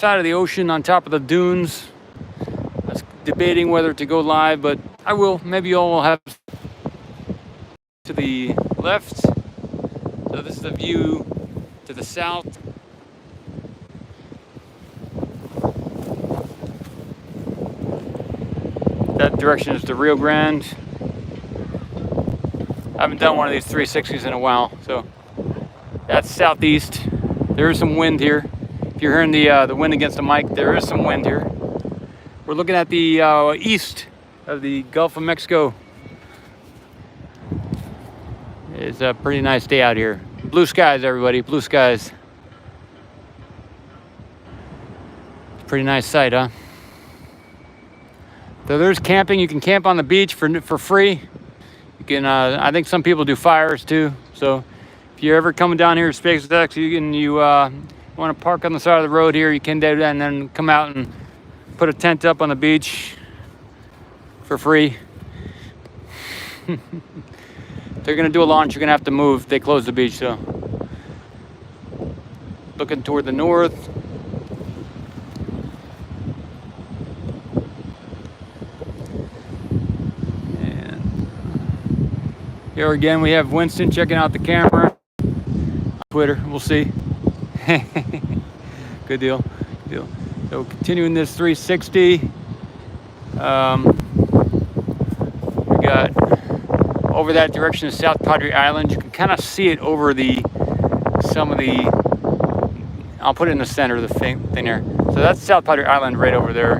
side of the ocean on top of the dunes. I was debating whether to go live, but I will. Maybe you all will have to the left. So this is the view to the south. That direction is the Rio Grande. I haven't done one of these 360s in a while, so that's southeast. There is some wind here. If you're hearing the wind against the mic, there is some wind here. We're looking at the east of the Gulf of Mexico. It's a pretty nice day out here. Blue skies, everybody, blue skies. It's a pretty nice sight, huh? So there's camping. You can camp on the beach for free. You can. I think some people do fires too. So if you're ever coming down here to SpaceX, you want to park on the side of the road here, you can do that, and then come out and put a tent up on the beach for free. If they're gonna do a launch, you're gonna have to move. They close the beach, so looking toward the north. Here again, we have Winston checking out the camera on Twitter. We'll see. Good deal. Good deal. So continuing this 360, we got over that direction is South Padre Island. You can kind of see it over some of the. I'll put it in the center of the thing there. So that's South Padre Island right over there.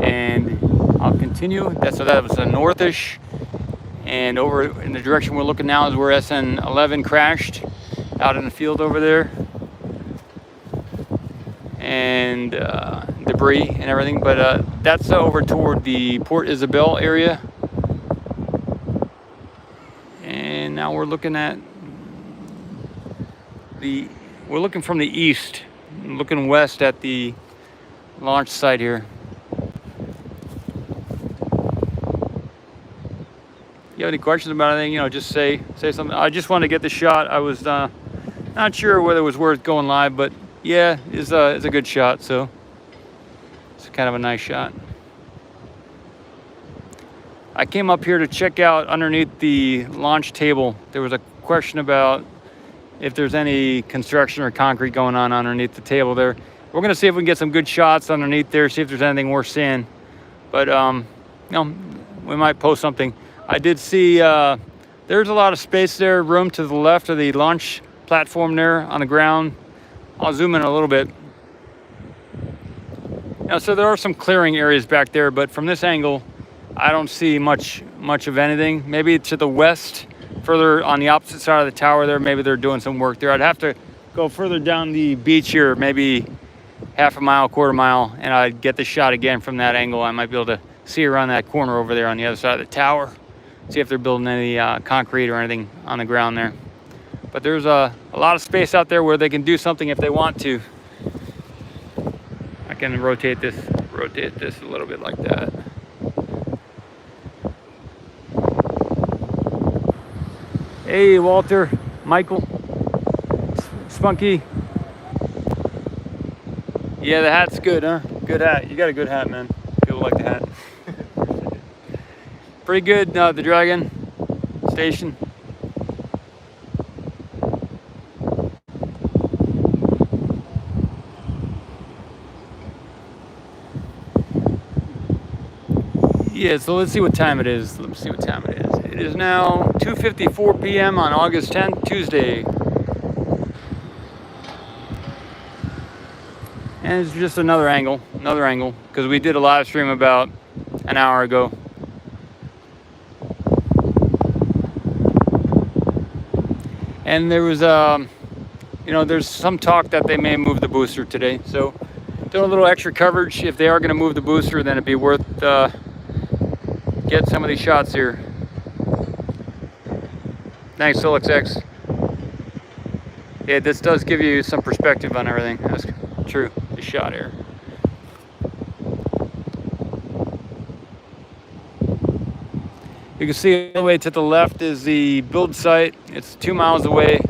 And I'll continue. So that was the northish. And over in the direction we're looking now is where SN11 crashed out in the field over there. And debris and everything. But that's over toward the Port Isabel area. And now we're looking at we're looking from the east, looking west at the launch site here. If you have any questions about anything, just say something. I just wanted to get the shot. I was not sure whether it was worth going live, but yeah, it's a good shot. So it's kind of a nice shot. I came up here to check out underneath the launch table. There was a question about if there's any construction or concrete going on underneath the table there. We're gonna see if we can get some good shots underneath there, see if there's anything worth seeing. But we might post something. I did see there's a lot of space there, room to the left of the launch platform there on the ground. I'll zoom in a little bit. So there are some clearing areas back there, but from this angle, I don't see much of anything. Maybe to the west, further on the opposite side of the tower there, maybe they're doing some work there. I'd have to go further down the beach here, maybe half a mile, quarter mile, and I'd get the shot again from that angle. I might be able to see around that corner over there on the other side of the tower. See if they're building any concrete or anything on the ground there. But there's a lot of space out there where they can do something if they want to. I can rotate this a little bit like that. Hey, Walter, Michael, Spunky. Yeah, the hat's good, huh? Good hat. You got a good hat, man. People like the hat. Pretty good, the Dragon station. Yeah, so let's see what time it is. Let's see what time it is. It is now 2:54 p.m. on August 10th, Tuesday. And it's just another angle, because we did a live stream about an hour ago. And there was, there's some talk that they may move the booster today. So doing a little extra coverage. If they are going to move the booster, then it'd be worth get some of these shots here. Thanks, SolixX. Yeah, this does give you some perspective on everything. That's true. The shot here. You can see all the way to the left is the build site. It's 2 miles away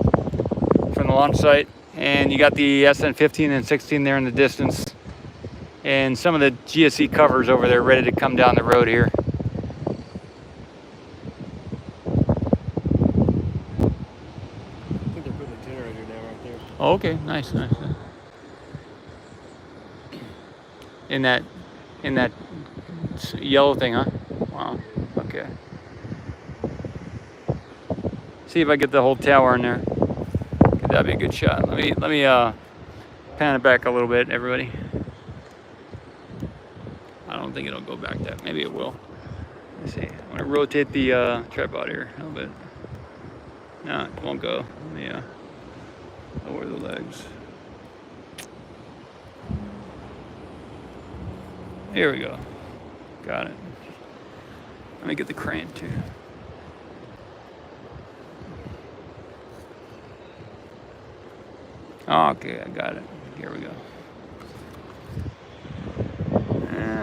from the launch site, And you got the SN15 and 16 there in the distance. And some of the GSE covers over there ready to come down the road here. I think they're putting a generator down right there. Oh, okay, nice, nice. In that yellow thing, huh? Wow. Okay. See if I get the whole tower in there. That'd be a good shot. Let me pan it back a little bit, everybody. I don't think it'll go back that. Maybe it will. Let's see. I'm gonna rotate the tripod here a little bit. No, it won't go. Let me lower the legs. Here we go. Got it. Let me get the crane too. Okay, I got it. Here we go.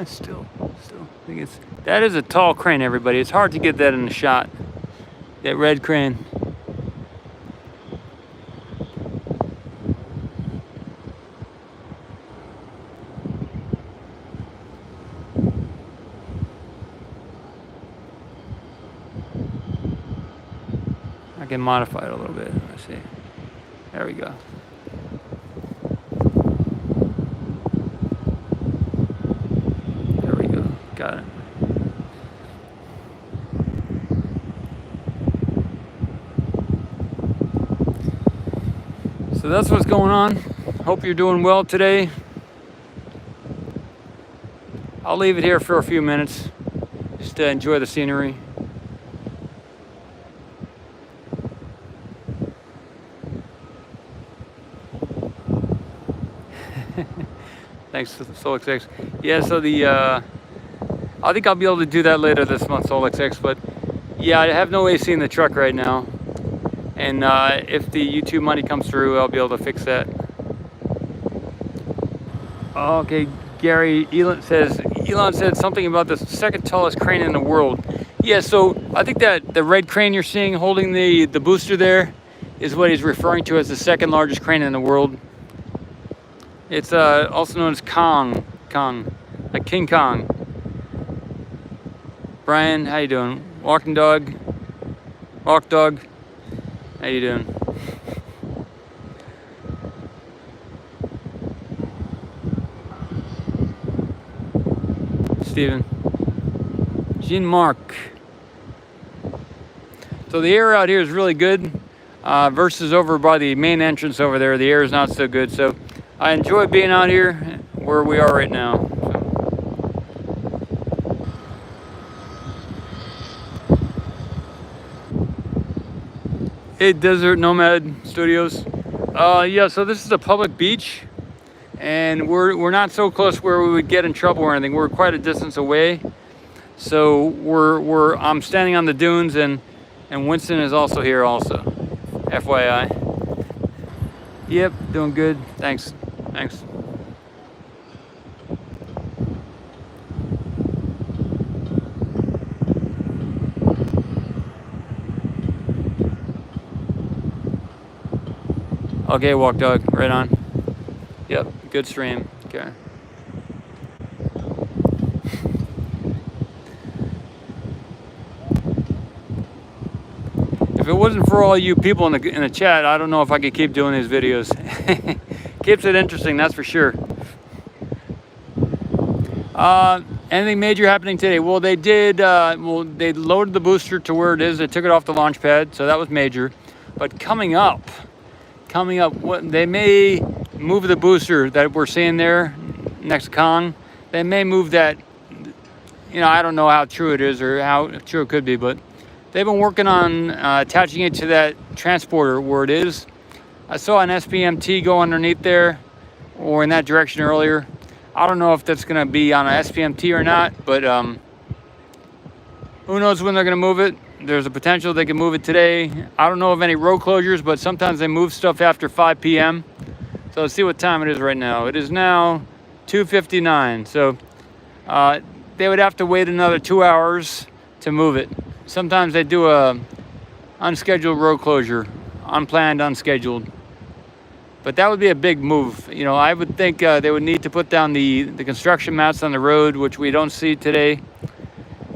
Still. I think that is a tall crane, everybody. It's hard to get that in the shot. That red crane. I can modify it a little bit. Let's see. There we go. There we go. Got it. So that's what's going on. Hope you're doing well today. I'll leave it here for a few minutes just to enjoy the scenery. Thanks to SolXX. Yeah, so I think I'll be able to do that later this month, SolXX. But yeah, I have no AC in the truck right now, and if the YouTube money comes through, I'll be able to fix that. Okay, Gary, Elon said something about the second tallest crane in the world. Yeah, so I think that the red crane you're seeing holding the booster there is what he's referring to as the second largest crane in the world. It's also known as Kong, like King Kong. Brian, how you doing? Walk dog. How you doing? Steven. Jean-Marc. So the air out here is really good versus over by the main entrance over there. The air is not so good. So I enjoy being out here where we are right now. Hey, Desert Nomad Studios. Yeah, so this is a public beach, and we're not so close where we would get in trouble or anything. We're quite a distance away. So I'm standing on the dunes, and Winston is also here also. FYI. Yep, doing good. Thanks. Okay, walk dog, right on. Yep, good stream. Okay. If it wasn't for all you people in the chat, I don't know if I could keep doing these videos. Keeps it interesting, that's for sure. Anything major happening today? Well, they did. They loaded the booster to where it is. They took it off the launch pad, so that was major. But coming up, what they may move the booster that we're seeing there next to Kong. They may move that. You know, I don't know how true it is or how true it could be, but they've been working on attaching it to that transporter where it is. I saw an SPMT go underneath there or in that direction earlier. I don't know if that's going to be on a SPMT or not, but who knows when they're going to move it. There's a potential they can move it today. I don't know of any road closures, but sometimes they move stuff after 5 p.m. So let's see what time it is right now. It is now 2:59. So they would have to wait another 2 hours to move it. Sometimes they do a unscheduled road closure, unplanned, unscheduled. But that would be a big move. You know, I would think they would need to put down the construction mats on the road, which we don't see today.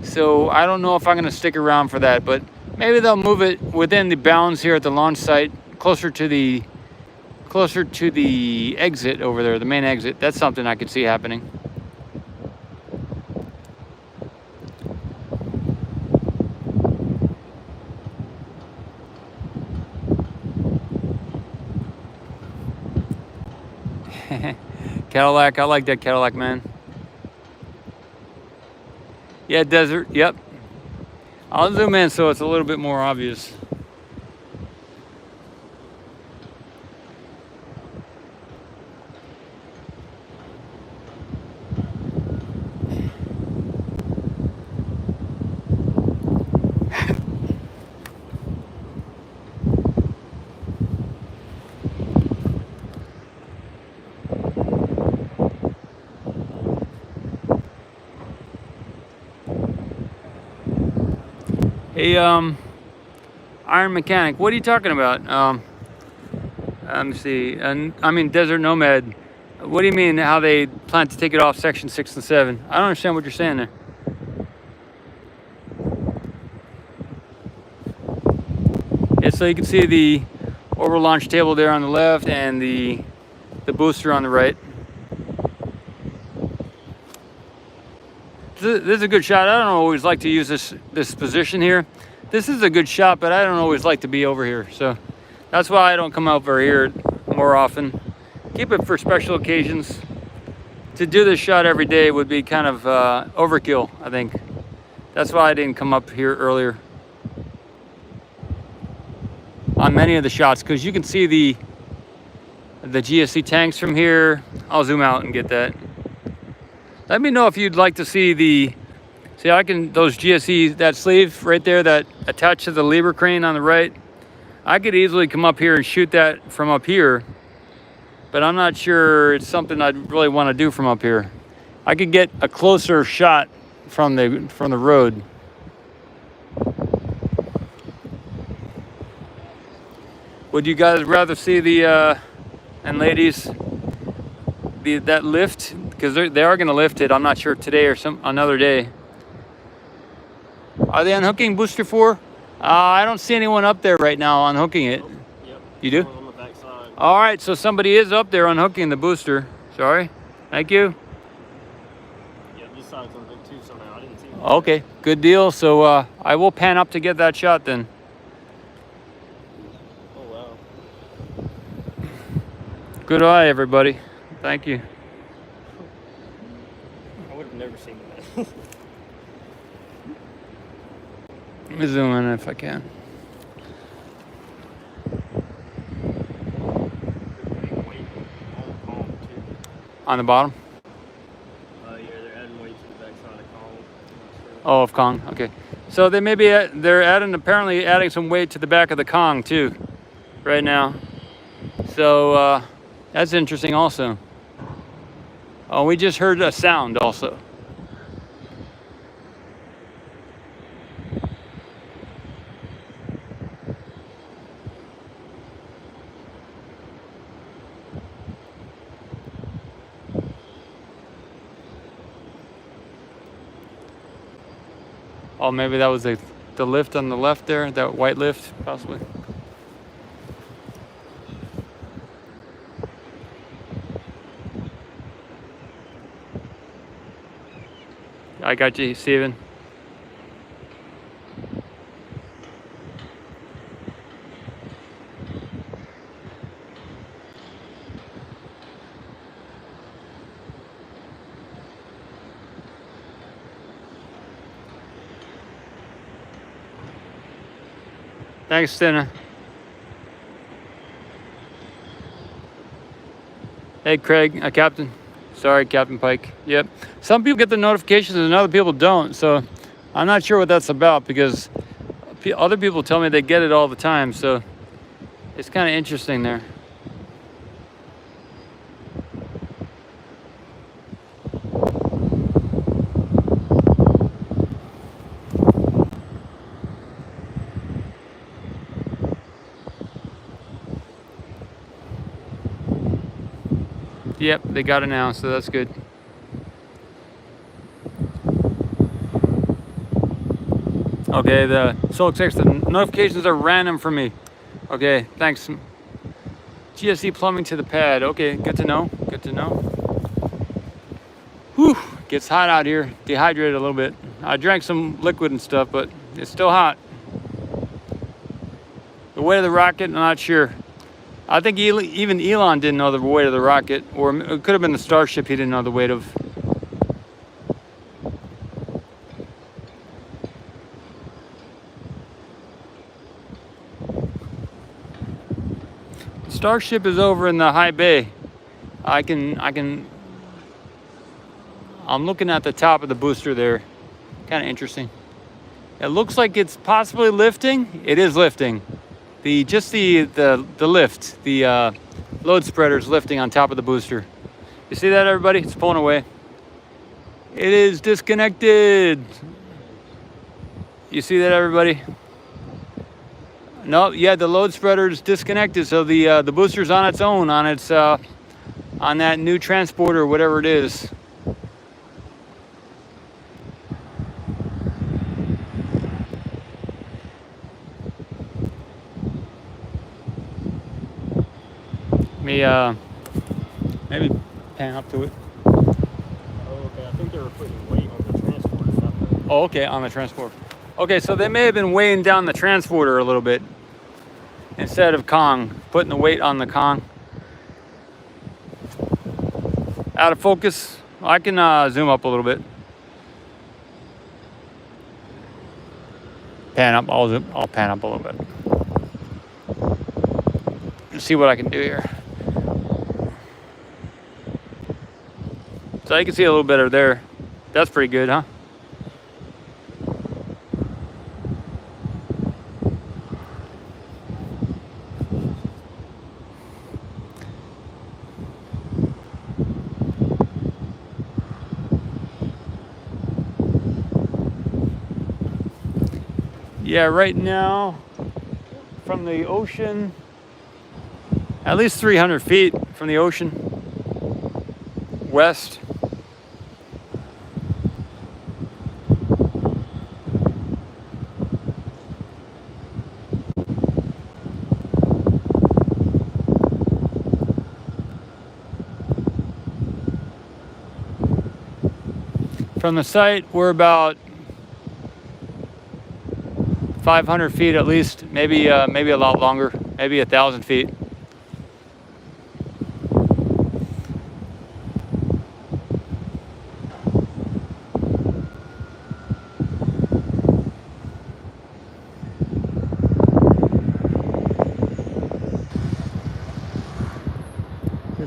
So I don't know if I'm going to stick around for that, but maybe they'll move it within the bounds here at the launch site, closer to the exit over there, the main exit. That's something I could see happening. Cadillac, I like that Cadillac, man. Yeah, desert, yep. I'll zoom in so it's a little bit more obvious. Hey, Iron Mechanic, what are you talking about? Let me see. And I mean, Desert Nomad. What do you mean? How they plan to take it off Section 6 and 7? I don't understand what you're saying there. Yeah, so you can see the orbital launch table there on the left and the booster on the right. This is a good shot. I don't always like to use this position here. This is a good shot, but I don't always like to be over here. So that's why I don't come over here more often. Keep it for special occasions. To do this shot every day would be kind of overkill, I think. That's why I didn't come up here earlier on many of the shots, because you can see the GSC tanks from here. I'll zoom out and get that. Let me know if you'd like to see those GSE, that sleeve right there that attached to the lever crane on the right. I could easily come up here and shoot that from up here, but I'm not sure it's something I'd really want to do from up here. I could get a closer shot from the road. Would you guys rather see and ladies, that lift? Because they are going to lift it. I'm not sure today or another day. Are they unhooking booster 4? I don't see anyone up there right now unhooking it. Oh, yep. You do? On the back side. All right, so somebody is up there unhooking the booster. Sorry. Thank you. Yeah, this side's unhooked too somehow. I didn't see it. Okay, good deal. So I will pan up to get that shot then. Oh, wow. Good eye, everybody. Thank you. I would have never seen that. Let me zoom in if I can. On the bottom? Yeah, they're adding weight to the backside of Kong. Oh, of Kong. Okay. So they they're apparently adding some weight to the back of the Kong too, right now. So that's interesting also. Oh, we just heard a sound also. Oh, maybe that was the lift on the left there, that white lift, possibly. I got you, Steven. Thanks, Stina. Hey, Craig, Captain. Sorry, Captain Pike. Yep. Some people get the notifications and other people don't. So I'm not sure what that's about, because other people tell me they get it all the time. So it's kind of interesting there. Yep, they got it now, so that's good. Okay, so it looks like the notifications are random for me. Okay, thanks. GSC plumbing to the pad. Okay, good to know. Good to know. Whew, gets hot out here. Dehydrated a little bit. I drank some liquid and stuff, but it's still hot. The weight of the rocket, I'm not sure. I think even Elon didn't know the weight of the rocket, or it could have been the Starship he didn't know the weight of. The Starship is over in the high bay. I'm looking at the top of the booster there. Kind of interesting. It looks like it's possibly lifting. It is lifting. The lift, the load spreader is lifting on top of the booster. You see that, everybody? It's pulling away. It is disconnected. You see that, everybody? No, yeah, the load spreader is disconnected. So the booster's on its own, on that new transporter, whatever it is. Maybe pan up to it. Oh, okay. I think they were putting weight on the transporter. Oh, okay, on the transporter. Okay, so they may have been weighing down the transporter a little bit instead of Kong, putting the weight on the Kong. Out of focus. I can zoom up a little bit. Pan up. I'll pan up a little bit. Let's see what I can do here. So you can see a little better there. That's pretty good, huh? Yeah, right now, from the ocean, at least 300 feet from the ocean, west. From the site, we're about 500 feet at least, maybe a lot longer, maybe 1,000 feet.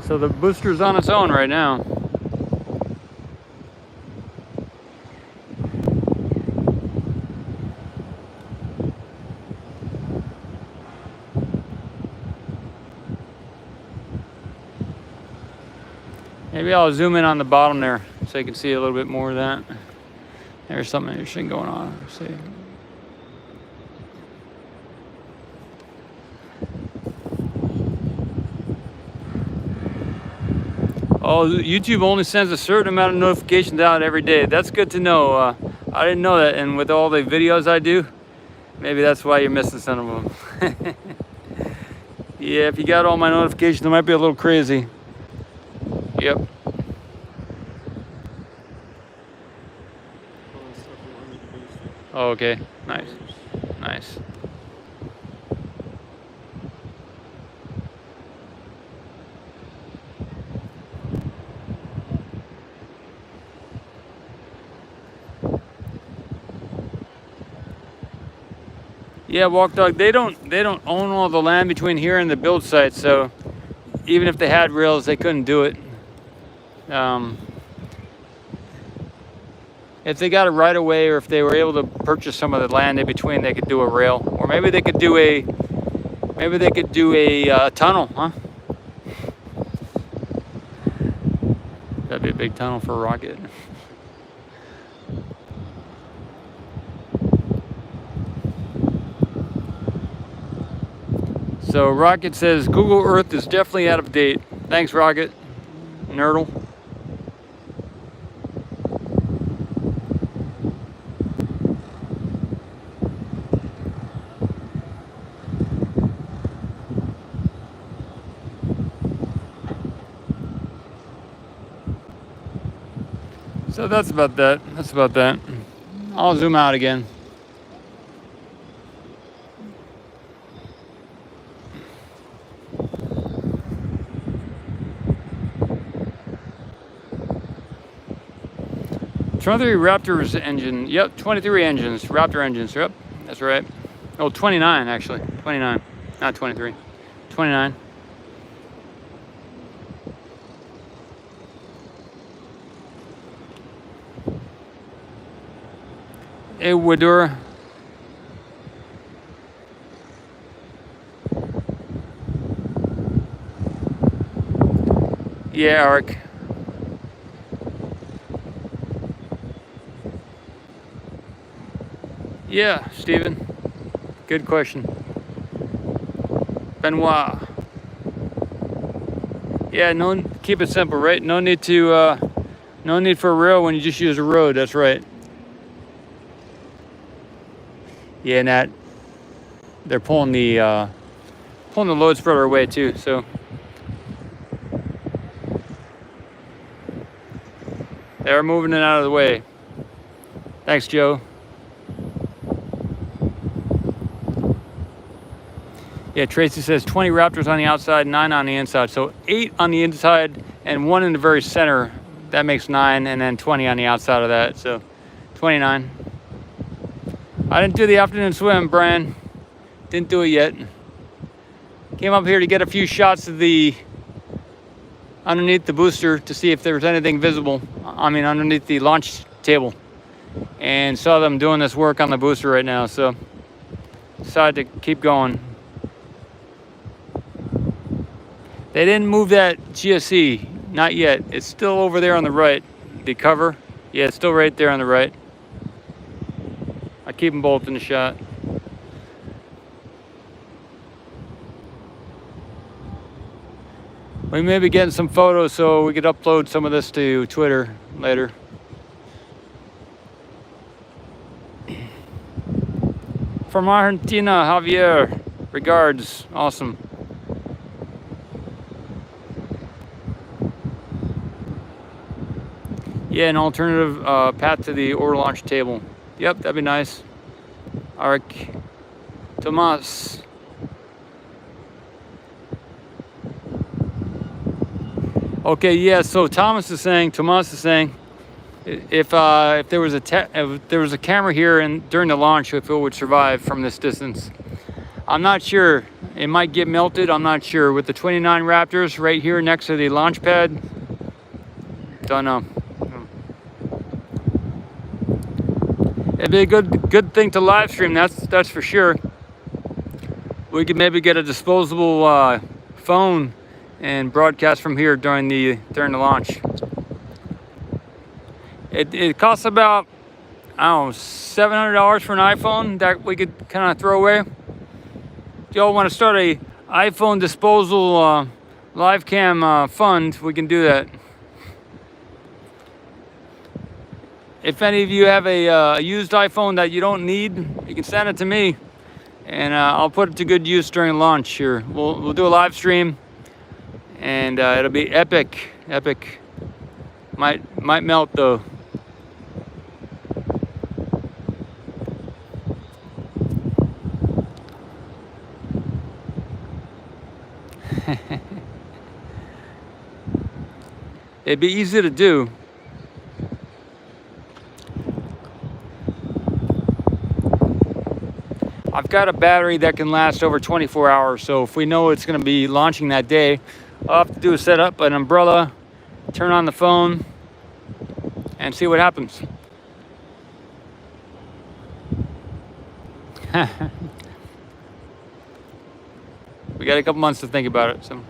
So the booster's on its own right now. Maybe I'll zoom in on the bottom there so you can see a little bit more of that. There's something interesting going on. Let's see. Oh, YouTube only sends a certain amount of notifications out every day. That's good to know. I didn't know that, and with all the videos I do, maybe that's why you're missing some of them. Yeah, if you got all my notifications, it might be a little crazy. Yep. Oh, okay. Nice. Nice. Yeah, Walk Dog, they don't own all the land between here and the build site, so even if they had rails, they couldn't do it. If they got a right of way, or if they were able to purchase some of the land in between, they could do a rail, or maybe they could do a tunnel, huh? That'd be a big tunnel for a rocket. So Rocket says Google Earth is definitely out of date. Thanks, Rocket. Nurdle. So that's about that. That's about that. I'll zoom out again. '23 Raptors engine. Yep, 23 engines. Raptor engines. Yep, that's right. Oh, 29 actually. 29, not 23. 29. Ecuador. Yeah, Eric. Yeah, Steven. Good question. Benoit. Yeah, no, keep it simple, right? No need for a rail when you just use a road. That's right. Yeah, and that they're pulling the load spreader away too. So they're moving it out of the way. Thanks, Joe. Yeah, Tracy says 20 Raptors on the outside, 9 on the inside. So 8 on the inside and 1 in the very center. That makes 9, and then 20 on the outside of that. So 29. I didn't do the afternoon swim, Brian. Didn't do it yet. Came up here to get a few shots of the underneath the booster to see if there was anything visible. I mean, underneath the launch table. And saw them doing this work on the booster right now. So decided to keep going. They didn't move that GSE, not yet. It's still over there on the right. The cover, yeah, it's still right there on the right. I keep them both in the shot. We may be getting some photos so we could upload some of this to Twitter later. From Argentina, Javier. Regards. Awesome. Yeah, an alternative path to the order launch table. Yep, that'd be nice. Arc. Tomas. Okay, yeah, so Tomas is saying, if there was a camera here and during the launch, if it would survive from this distance. I'm not sure. It might get melted. I'm not sure. With the 29 Raptors right here next to the launch pad, don't know. It'd be a good thing to live stream. That's for sure. We could maybe get a disposable phone and broadcast from here during the launch. It costs about, I don't know, $700 for an iPhone that we could kind of throw away. If y'all want to start a iPhone disposal live cam fund, we can do that. If any of you have a used iPhone that you don't need, you can send it to me, and I'll put it to good use during launch here. We'll do a live stream, and it'll be epic. Epic. Might melt though. It'd be easy to do. I've got a battery that can last over 24 hours, so if we know it's going to be launching that day, I'll have to do is set up an umbrella, turn on the phone, and see what happens. We got a couple months to think about it, so.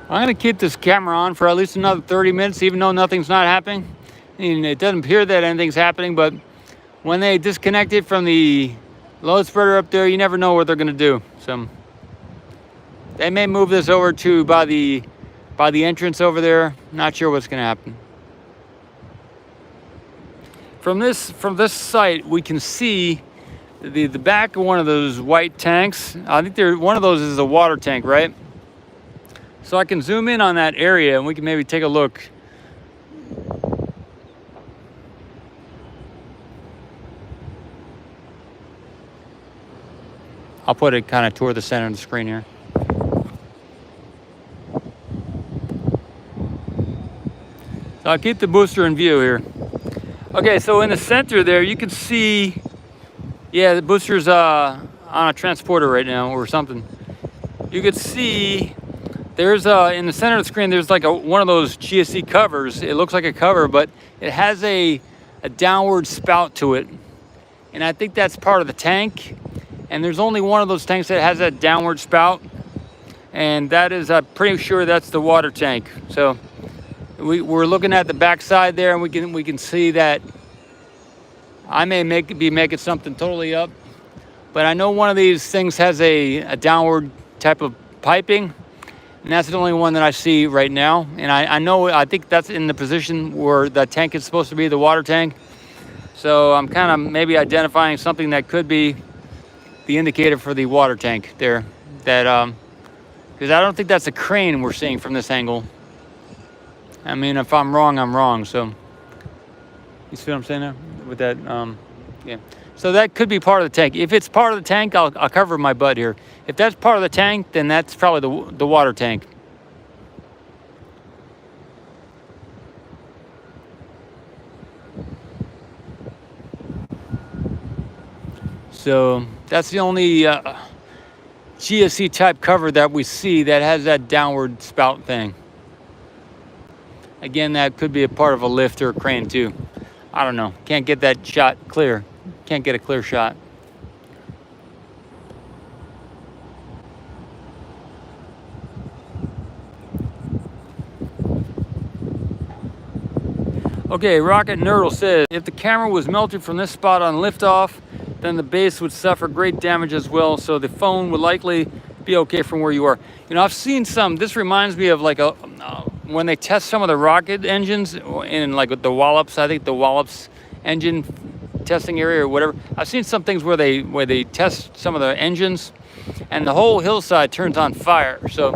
I'm gonna keep this camera on for at least another 30 minutes, even though nothing's not happening. And it doesn't appear that anything's happening, but when they disconnect it from the load spreader up there, you never know what they're going to do. So they may move this over to by the entrance over there. Not sure what's going to happen. From this site, we can see the back of one of those white tanks. I think one of those is a water tank, right? So I can zoom in on that area and we can maybe take a look. I'll put it kind of toward the center of the screen here. So I'll keep the booster in view here. Okay, so in the center there, you can see, yeah, the booster's on a transporter right now or something. You could see there's in the center of the screen, there's like one of those GSC covers. It looks like a cover, but it has a downward spout to it. And I think that's part of the tank. And there's only one of those tanks that has that downward spout. And that is, I'm pretty sure that's the water tank. So we're looking at the back side there, and we can see that I may be making something totally up. But I know one of these things has a downward type of piping. And that's the only one that I see right now. And I think that's in the position where the tank is supposed to be, the water tank. So I'm kind of maybe identifying something that could be the indicator for the water tank there. That because I don't think that's a crane we're seeing from this angle. I mean, if I'm wrong, I'm wrong. So you see what I'm saying there with that? Yeah. So that could be part of the tank. If it's part of the tank, I'll cover my butt here. If that's part of the tank, then that's probably the water tank. So that's the only GSC type cover that we see that has that downward spout thing. Again, that could be a part of a lift or a crane too. I don't know. Can't get that shot clear. Can't get a clear shot. Okay, Rocket Nerdle says, if the camera was melted from this spot on liftoff, then the base would suffer great damage as well, so the phone would likely be okay from where you are. You know, I've seen some, this reminds me of like when they test some of the rocket engines in like the Wallops, I think the Wallops engine testing area or whatever. I've seen some things where they test some of the engines and the whole hillside turns on fire. So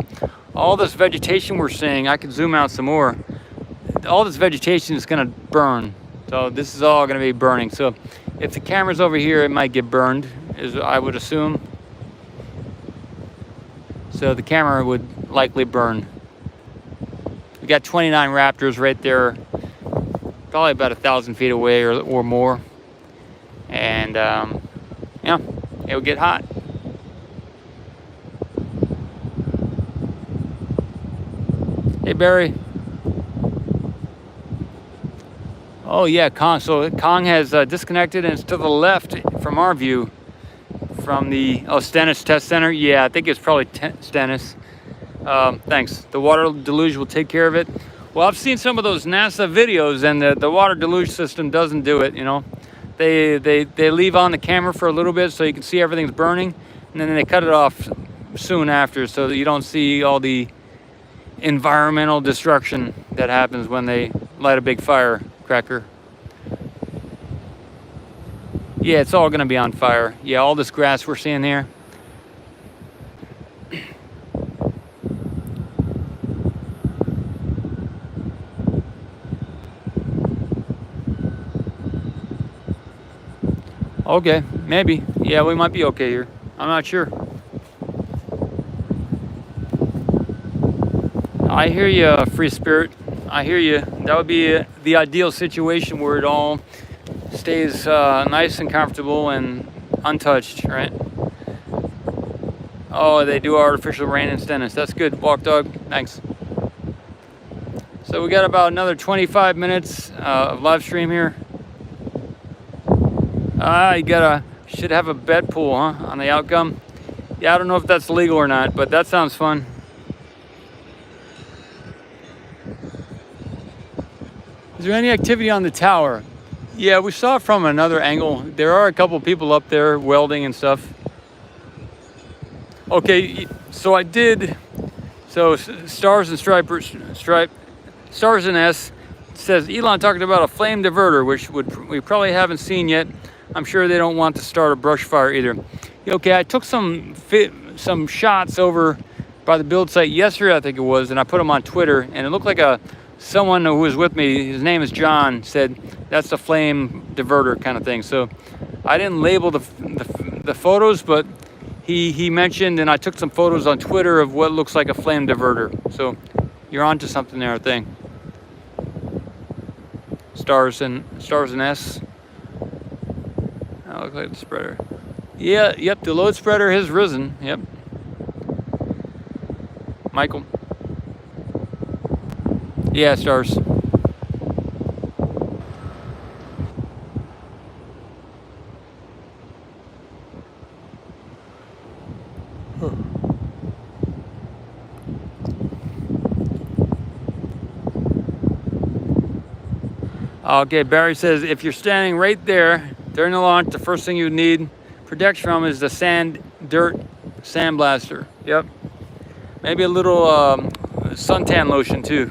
all this vegetation we're seeing, I can zoom out some more. All this vegetation is gonna burn. So this is all gonna be burning. So if the camera's over here, it might get burned, as I would assume. So the camera would likely burn. We got 29 Raptors right there, probably about 1,000 feet away or more. And yeah, it would get hot. Hey, Barry. Oh yeah, Kong. So Kong has disconnected and it's to the left from our view from the Stennis Test Center. Yeah, I think it's probably Stennis. Thanks. The water deluge will take care of it. Well, I've seen some of those NASA videos and the water deluge system doesn't do it, you know. They leave on the camera for a little bit so you can see everything's burning, and then they cut it off soon after so that you don't see all the environmental destruction that happens when they light a big firecracker. Yeah, it's all gonna be on fire. Yeah, all this grass we're seeing here. Okay, maybe. Yeah, we might be okay here. I'm not sure. I hear you, Free Spirit. I hear you. That would be the ideal situation where it all stays nice and comfortable and untouched, right? Oh, they do artificial rain in Stennis. That's good, Walk Dog. Thanks. So we got about another 25 minutes of live stream here. You should have a bet pool, huh, on the outcome. Yeah, I don't know if that's legal or not, but that sounds fun. Is there any activity on the tower? Yeah, we saw it from another angle. There are a couple people up there welding and stuff. Okay, so I did. So Stars and Stars and S says Elon talking about a flame diverter, which we probably haven't seen yet. I'm sure they don't want to start a brush fire either. Okay, I took some shots over by the build site yesterday, I think it was, and I put them on Twitter, and it looked like someone who was with me, his name is John, said that's a flame diverter kind of thing. So I didn't label the photos, but he mentioned, and I took some photos on Twitter of what looks like a flame diverter. So you're onto something there, I think. Stars and S. That looks like the spreader. Yeah, yep, the load spreader has risen. Yep. Michael. Yeah, Stars. Okay, Barry says if you're standing right there during the launch, the first thing you need protection from is the dirt sandblaster. Yep. Maybe a little suntan lotion too,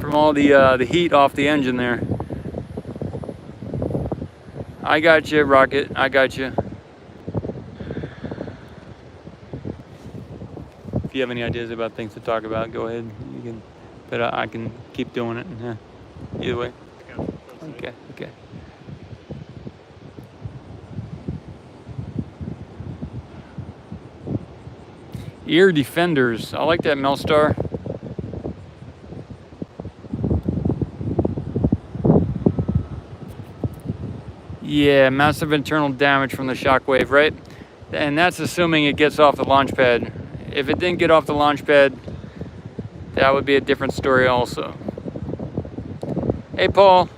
from all the heat off the engine there. I got you, Rocket. I got you. If you have any ideas about things to talk about, go ahead. You can, but I can keep doing it. Yeah. Either way. Okay. Ear defenders. I like that, Melstar. Yeah, massive internal damage from the shockwave, right? And that's assuming it gets off the launch pad. If it didn't get off the launch pad, that would be a different story also. Hey, Paul.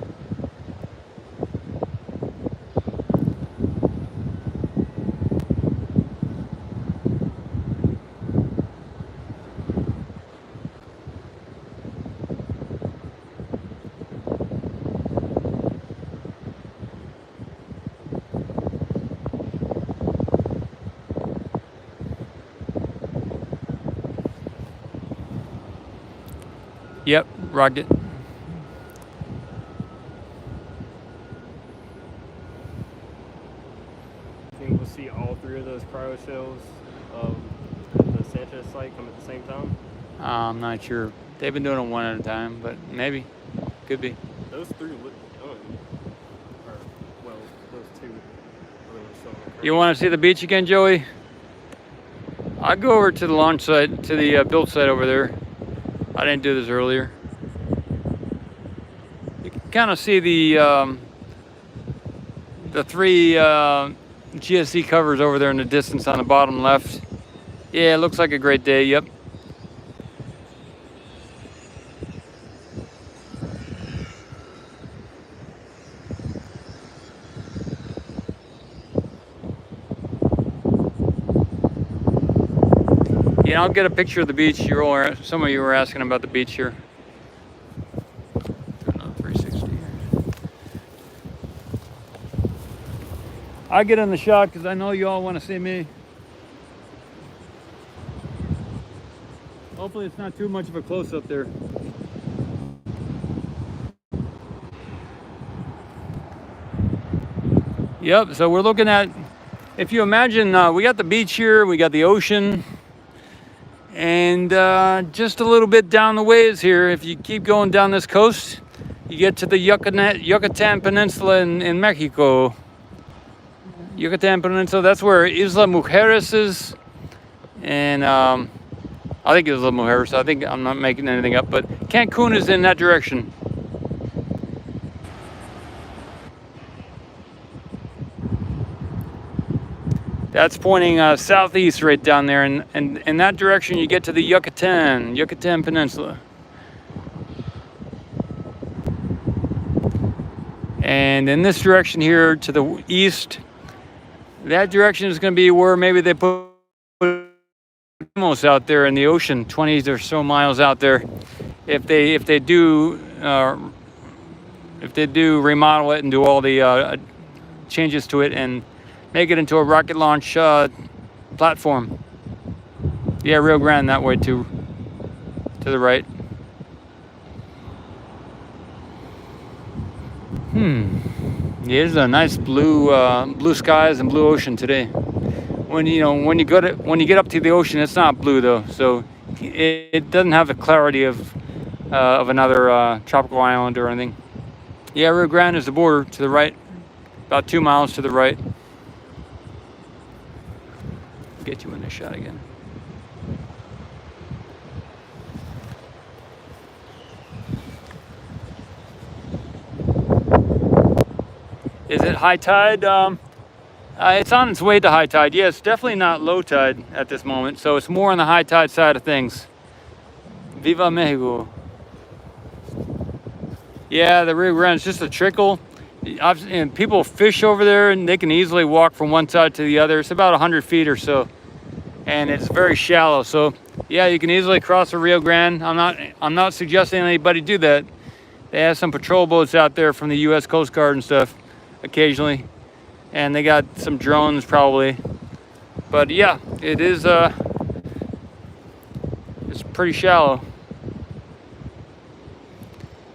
Yep, Rocket. We'll see all three of those cryo shells at the Sanchez site come at the same time? I'm not sure. They've been doing it one at a time, but maybe. Could be. Those three look done. Or, well, those two. You want to see the beach again, Joey? I'll go over to the launch site, to the build site over there. I didn't do this earlier. You can kind of see the three GSC covers over there in the distance on the bottom left. Yeah, it looks like a great day. Yep. Yeah, I'll get a picture of the beach. Some of you were asking about the beach here. Another 360 here. I'll get in the shot because I know you all want to see me. Hopefully it's not too much of a close-up there. Yep, so we're looking at, if you imagine, we got the beach here, we got the ocean, and just a little bit down the ways here, if you keep going down this coast, you get to the Yucatan Peninsula in Mexico. Yucatan Peninsula, that's where Isla Mujeres is, and I think Isla Mujeres, I think I'm not making anything up, but Cancun is in that direction. That's pointing southeast right down there, and in that direction you get to the Yucatan Peninsula. And in this direction here to the east, that direction is going to be where maybe they put almost out there in the ocean, 20 or so miles out there. If they do If they do remodel it and do all the changes to it and make it into a rocket launch platform. Yeah, Rio Grande that way too, to the right. Yeah, it's a nice blue skies and blue ocean today. When you get up to the ocean, it's not blue though, so it doesn't have the clarity of another tropical island or anything. Yeah, Rio Grande is the border to the right, about 2 miles to the right. Get you in the shot again. Is it high tide? It's on its way to high tide. Yeah, it's definitely not low tide at this moment, so it's more on the high tide side of things. Viva Mexico. Yeah, the Rio Grande is just a trickle. And people fish over there, and they can easily walk from one side to the other. It's about 100 feet or so, and it's very shallow. So, yeah, you can easily cross the Rio Grande. I'm not suggesting anybody do that. They have some patrol boats out there from the U.S. Coast Guard and stuff, occasionally, and they got some drones probably. But yeah, it is. It's pretty shallow.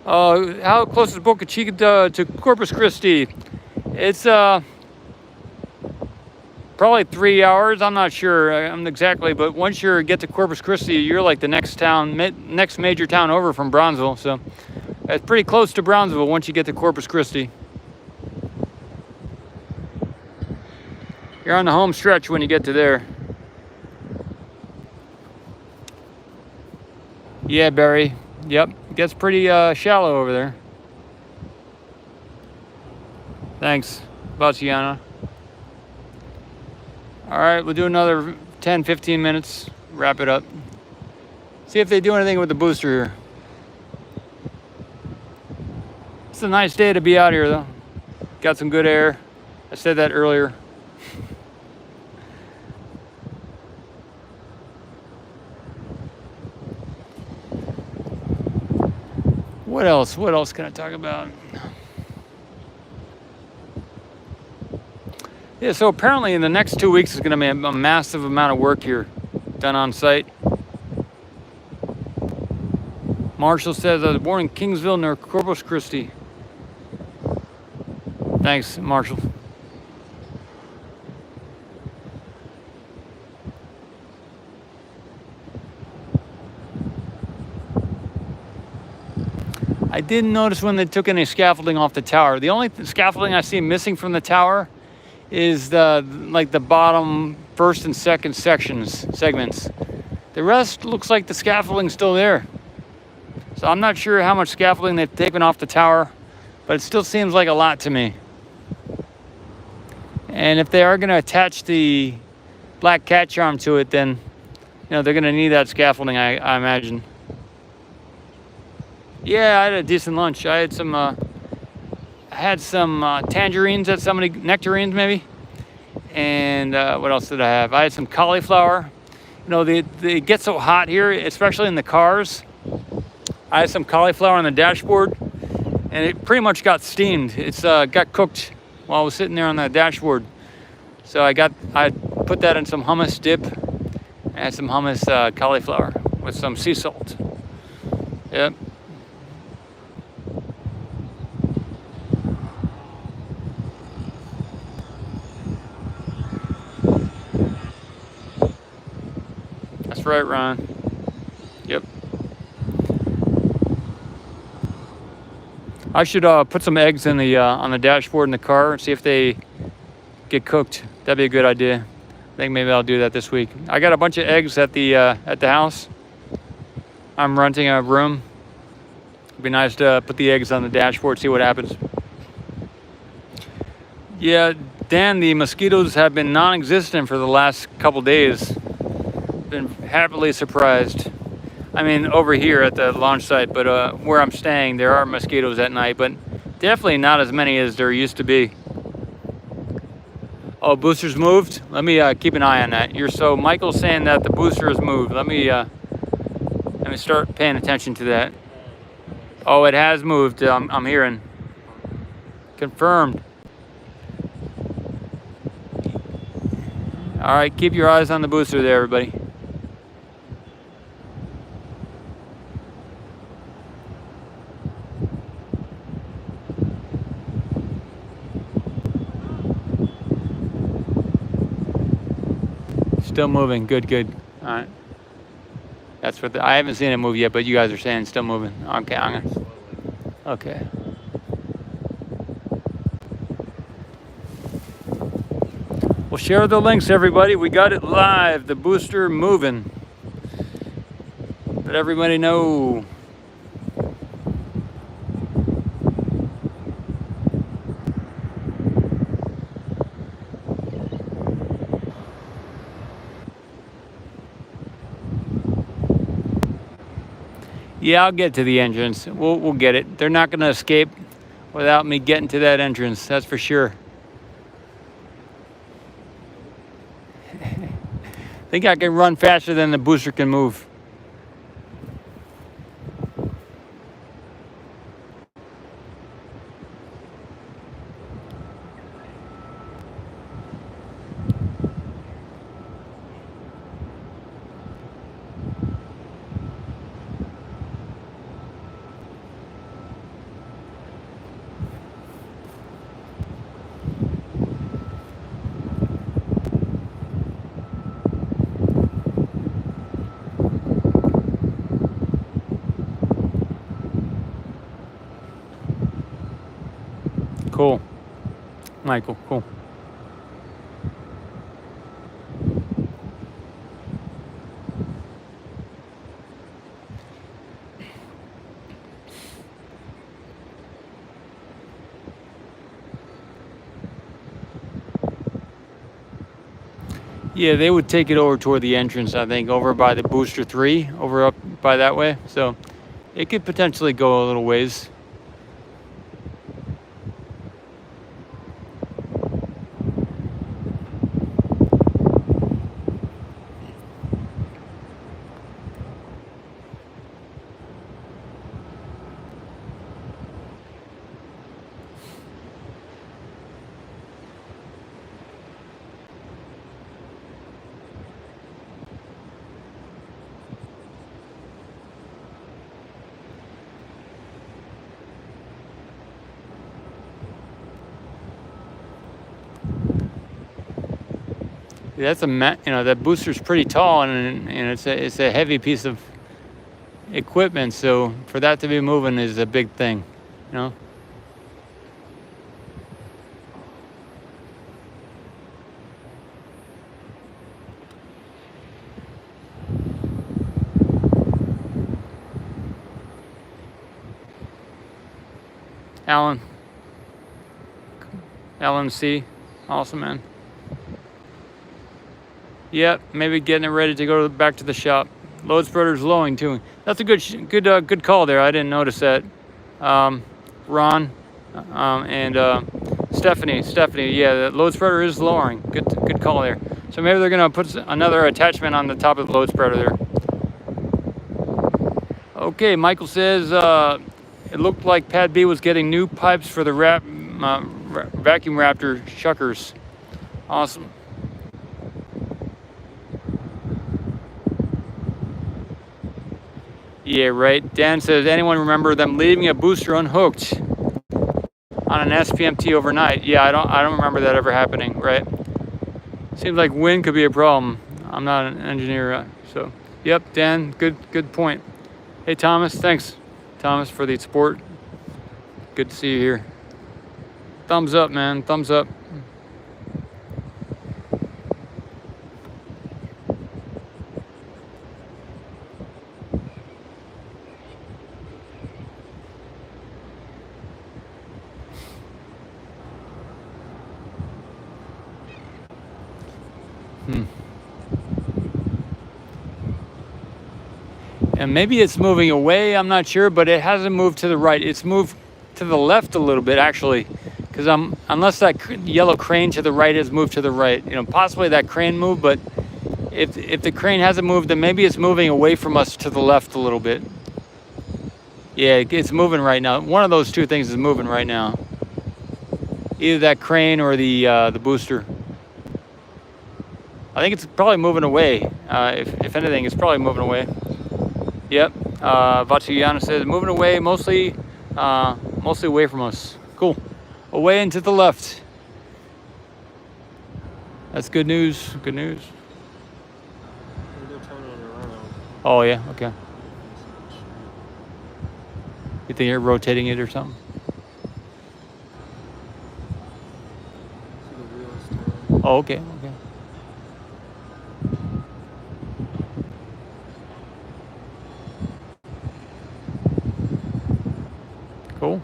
How close is Boca Chica to Corpus Christi? It's probably 3 hours. I'm not sure exactly, but once you get to Corpus Christi, you're like the next major town over from Brownsville. So it's pretty close to Brownsville once you get to Corpus Christi. You're on the home stretch when you get to there. Yeah, Barry. Yep, it gets pretty shallow over there. Thanks, Baciana. All right, we'll do another 10, 15 minutes, wrap it up. See if they do anything with the booster here. It's a nice day to be out here though. Got some good air. I said that earlier. What else? What else can I talk about? Yeah, so apparently in the next 2 weeks is going to be a massive amount of work here done on site. Marshall says, I was born in Kingsville near Corpus Christi. Thanks, Marshall. I didn't notice when they took any scaffolding off the tower. The only scaffolding I see missing from the tower is the bottom first and second segments. The rest looks like the scaffolding's still there. So I'm not sure how much scaffolding they've taken off the tower, but it still seems like a lot to me. And if they are going to attach the black cat charm to it, then they're going to need that scaffolding, I imagine. Yeah, I had a decent lunch. I had some tangerines at somebody, nectarines maybe. And what else did I have? I had some cauliflower. They get so hot here, especially in the cars. I had some cauliflower on the dashboard, and it pretty much got steamed. It's got cooked while I was sitting there on the dashboard. So I put that in some hummus dip, and had some hummus cauliflower with some sea salt. Yep. That's right, Ron. Yep. I should put some eggs in the on the dashboard in the car and see if they get cooked. That'd be a good idea. I think maybe I'll do that this week. I got a bunch of eggs at the house. I'm renting a room. It'd be nice to put the eggs on the dashboard, see what happens. Yeah, Dan, the mosquitoes have been non-existent for the last couple days. Been happily surprised. I mean, over here at the launch site, but where I'm staying, there are mosquitoes at night, but definitely not as many as there used to be. Oh, boosters moved? Let me keep an eye on that. Michael's saying that the booster has moved. Let me start paying attention to that. Oh, it has moved. I'm hearing. Confirmed. All right, keep your eyes on the booster there, everybody. Still moving. Good, good. All right. That's what I haven't seen it move yet, but you guys are saying it's still moving. Okay, I'm gonna. Okay. Well, share the links, everybody. We got it live. The booster moving. Let everybody know. Yeah, I'll get to the entrance. We'll get it. They're not going to escape without me getting to that entrance. That's for sure. I think I can run faster than the booster can move. Cool. Michael, cool. Yeah, they would take it over toward the entrance, I think, over by the booster 3, over up by that way. So it could potentially go a little ways. That's that booster's pretty tall, and it's a heavy piece of equipment. So for that to be moving is a big thing, you know. Alan, LMC, awesome, man. Yep, maybe getting it ready to go back to the shop. Load spreader's lowing too. That's a good call there. I didn't notice that. Ron and Stephanie. Yeah, the load spreader is lowering. Good call there. So maybe they're gonna put another attachment on the top of the load spreader there. Okay, Michael says it looked like Pad B was getting new pipes for the vacuum Raptor shuckers. Awesome. Yeah, right. Dan says, anyone remember them leaving a booster unhooked on an SPMT overnight? Yeah, I don't remember that ever happening, right? Seems like wind could be a problem. I'm not an engineer, so yep, Dan, good point. Hey Thomas, thanks Thomas for the support. Good to see you here. Thumbs up, man, thumbs up. And maybe it's moving away, I'm not sure, but it hasn't moved to the right. It's moved to the left a little bit, actually, because unless that yellow crane to the right has moved to the right, possibly that crane moved, but if the crane hasn't moved, then maybe it's moving away from us to the left a little bit. Yeah, it's moving right now. One of those two things is moving right now. either that crane or the booster. I think it's probably moving away. If anything, it's probably moving away. Yep. Vachiyana says moving away, mostly away from us. Cool. Away and to the left. That's good news. Good news. They're turning it around. Oh yeah. Okay. You think you're rotating it or something? See the wheels turn. Oh, okay. Okay. Cool.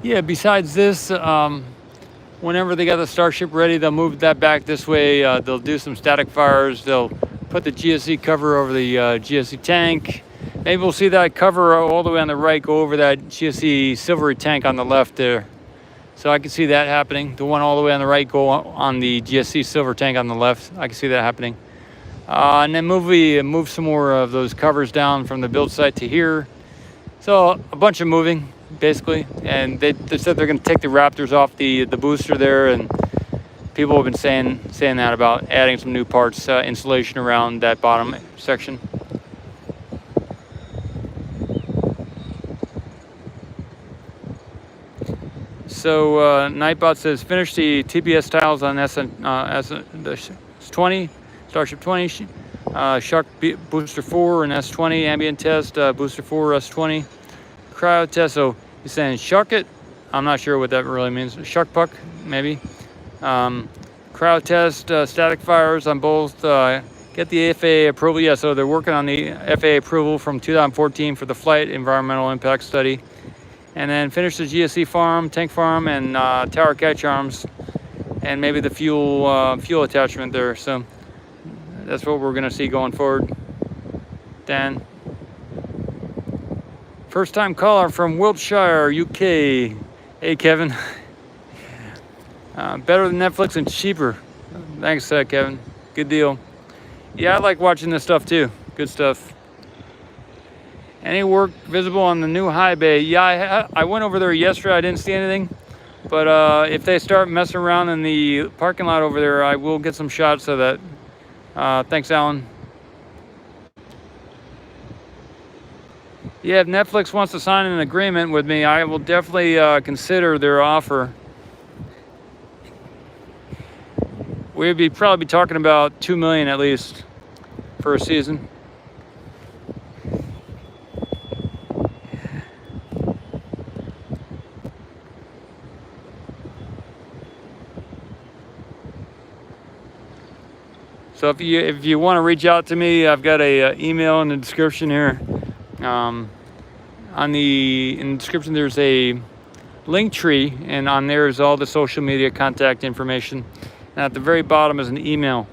Yeah, besides this, whenever they got the Starship ready, they'll move that back this way. They'll do some static fires. They'll put the GSE cover over the GSE tank. Maybe we'll see that cover all the way on the right go over that GSE silvery tank on the left there. So I can see that happening. The one all the way on the right go on the GSE silver tank on the left. I can see that happening. And then move some more of those covers down from the build site to here. So a bunch of moving, basically, and they said they're going to take the Raptors off the booster there, and people have been saying that about adding some new parts, insulation around that bottom section. So Nightbot says finish the TPS tiles on S20, Starship 20. Shuck booster 4 and S20 ambient test, booster 4 S20 cryo test. So he's saying shuck it. I'm not sure what that really means. Shuck puck maybe. Cryo test, static fires on both. Get the FAA approval. Yeah, so they're working on the FAA approval from 2014 for the flight environmental impact study, and then finish the GSE farm, tank farm, and tower catch arms, and maybe the fuel attachment there. So that's what we're going to see going forward. Dan. First time caller from Wiltshire, UK. Hey, Kevin. Better than Netflix and cheaper. Thanks, Kevin. Good deal. Yeah, I like watching this stuff too. Good stuff. Any work visible on the new high bay? Yeah, I went over there yesterday. I didn't see anything. But if they start messing around in the parking lot over there, I will get some shots of that. Thanks, Alan. Yeah, if Netflix wants to sign an agreement with me, I will definitely consider their offer. We'd probably be talking about $2 million at least for a season. So if you want to reach out to me, I've got a email in the description here. In the description, there's a link tree, and on there is all the social media contact information. And at the very bottom is an email.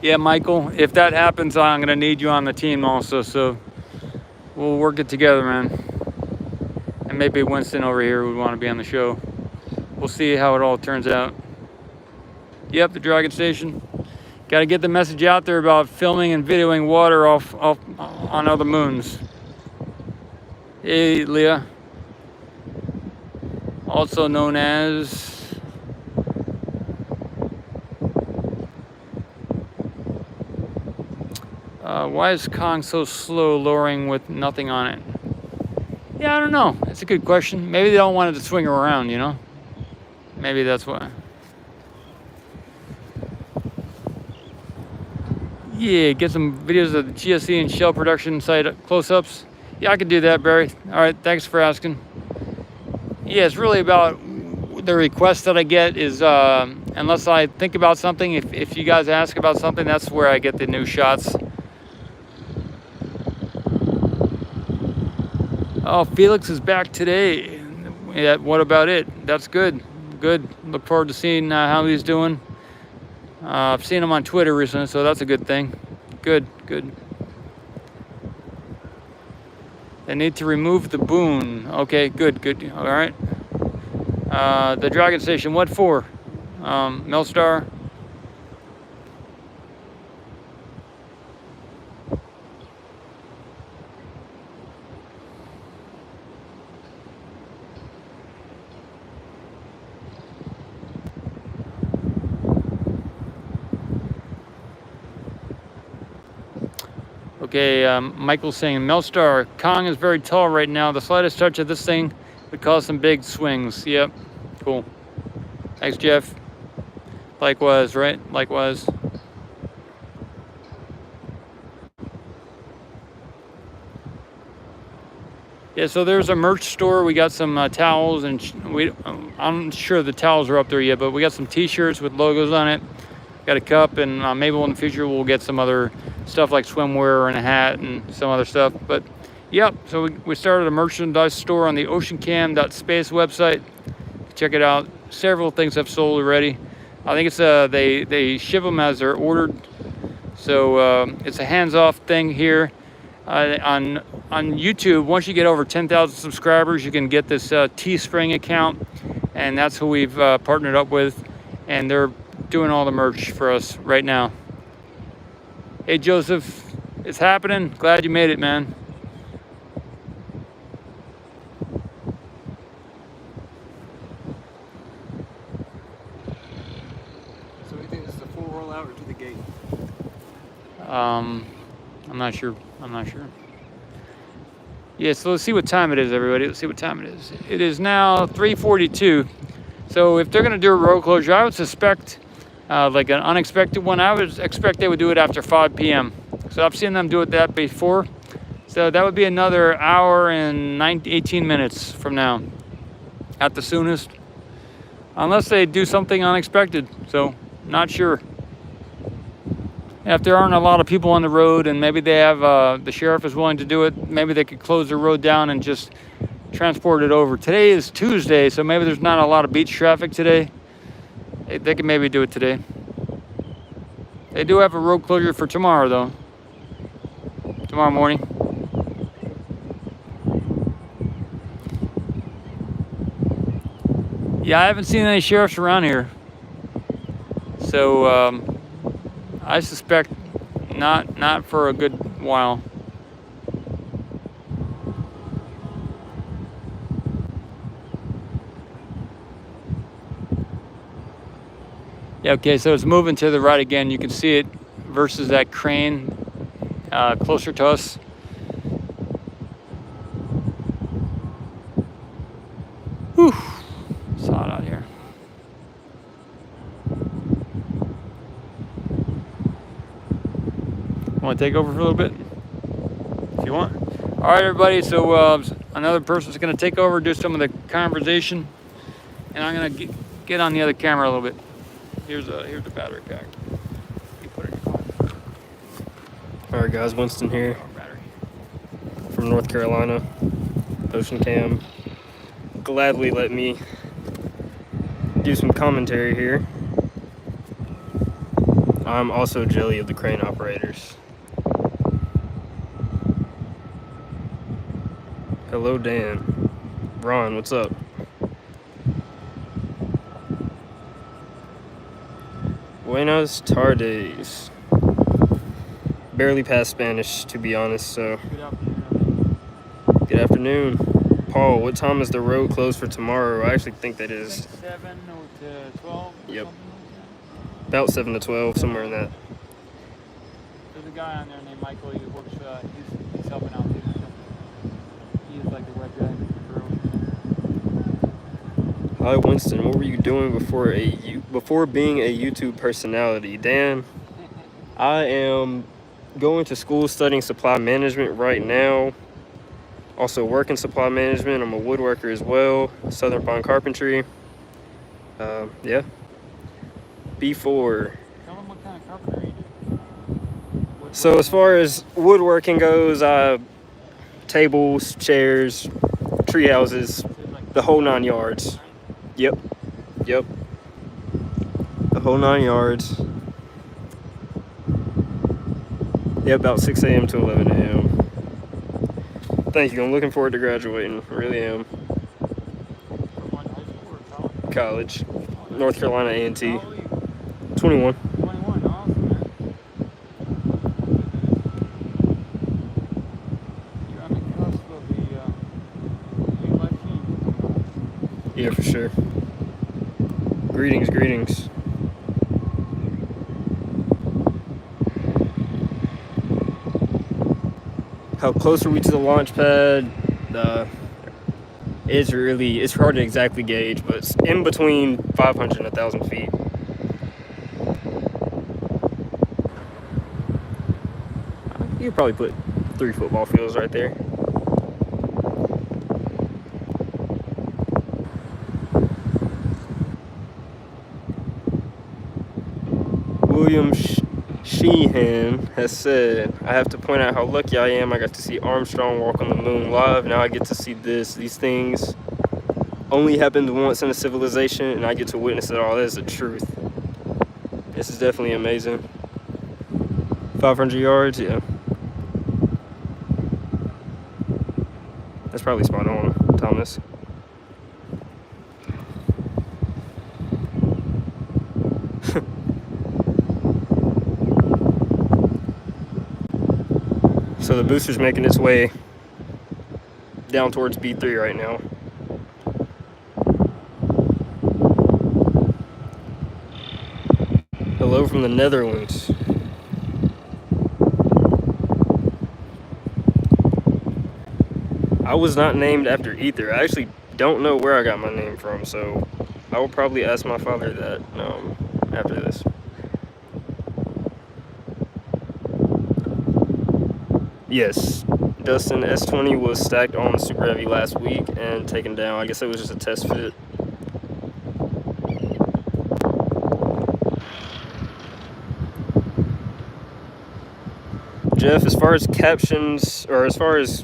Yeah, Michael, if that happens, I'm going to need you on the team also, so we'll work it together, man. And maybe Winston over here would want to be on the show. We'll see how it all turns out. Yep, the Dragon Station. Got to get the message out there about filming and videoing water off on other moons. Hey, Leah. Also known as... why is Kong so slow lowering with nothing on it? Yeah, I don't know. That's a good question. Maybe they don't want it to swing around, you know? Maybe that's why. Yeah, get some videos of the GSE and shell production site close-ups. Yeah, I can do that, Barry. All right, thanks for asking. Yeah, it's really about the request that I get is unless I think about something. If you guys ask about something, that's where I get the new shots. Oh, Felix is back today. Yeah, what about it? That's good. Good. Look forward to seeing how he's doing. I've seen him on Twitter recently, so that's a good thing. Good, good. They need to remove the boon. Okay, good, good. All right. The Dragon Station, what for? Melstar. Okay, Michael's saying, Melstar, Kong is very tall right now. The slightest touch of this thing would cause some big swings. Yep, cool. Thanks, Jeff. Likewise, right? Likewise. Yeah, so there's a merch store. We got some towels, and I'm sure the towels are up there yet, but we got some t-shirts with logos on it. Got a cup, and maybe in the future we'll get some other stuff like swimwear and a hat and some other stuff. But yep, so we started a merchandise store on the oceancam.space website. Check it out. Several things have sold already. I think it's they ship them as they're ordered. So it's a hands-off thing here. On YouTube, once you get over 10,000 subscribers, you can get this Teespring account, and that's who we've partnered up with, and they're doing all the merch for us right now. Hey Joseph, it's happening. Glad you made it, man. So you think this is a full rollout or to the gate? I'm not sure. Yeah, so let's see what time it is, everybody. Let's see what time it is. It is now 3:42. So if they're gonna do a road closure, I would suspect like an unexpected one, I would expect they would do it after 5 p.m. So I've seen them do it that before. So that would be another hour and 18 minutes from now at the soonest. Unless they do something unexpected. So not sure. If there aren't a lot of people on the road and maybe they have, the sheriff is willing to do it, maybe they could close the road down and just transport it over. Today is Tuesday, so maybe there's not a lot of beach traffic today. They can maybe do it today. They do have a road closure for tomorrow, though. Tomorrow morning. Yeah, I haven't seen any sheriffs around here. So, I suspect not for a good while. Yeah, okay, so it's moving to the right again. You can see it versus that crane closer to us. Whew, it's hot out here. Want to take over for a little bit? If you want. All right, everybody, so another person's going to take over, do some of the conversation, and I'm going to get on the other camera a little bit. Here's the battery pack. You put it in your phone. All right, guys, Winston here from North Carolina. Ocean Cam gladly let me do some commentary here. I'm also jelly of the crane operators. Hello, Dan. Ron, what's up? Buenas tardes. Barely passed Spanish, to be honest, so. Good afternoon. Paul, what time is the road closed for tomorrow? I actually think that is 7 to 12. Yep. About 7 to 12, somewhere in that. There's a guy on there named Michael. He works. He's helping out too. He's like the web guy for. Hi, Winston. What were you doing before being a YouTube personality? Dan, I am going to school studying supply management right now. Also working supply management. I'm a woodworker as well. Southern Pine Carpentry. Yeah. B4. Tell them what kind of carpenter you do. So as far as woodworking goes, tables, chairs, tree houses, the whole 9 yards. Yep. The whole 9 yards. Yeah, about 6 a.m. to 11 a.m. Thank you. I'm looking forward to graduating. I really am. From like high school or college? College. North Carolina A&T. How old are you? 21. 21, awesome, man. You're on the cusp of the big life change. Yeah, for sure. Greetings. How close are we to the launch pad? It's hard to exactly gauge, but it's in between 500 and 1,000 feet. You could probably put 3 football fields right there. William Sheehan has said, I have to point out how lucky I am. I got to see Armstrong walk on the moon live. Now I get to see this. These things only happened once in a civilization, and I get to witness it all. That is the truth. This is definitely amazing. 500 yards, yeah. That's probably spot on, Thomas. So the booster's making its way down towards B3 right now. Hello from the Netherlands. I was not named after ether. I actually don't know where I got my name from, so I will probably ask my father that after this. Yes, Dustin S20 was stacked on the Super Heavy last week and taken down. I guess it was just a test fit. Jeff, as far as captions, or as far as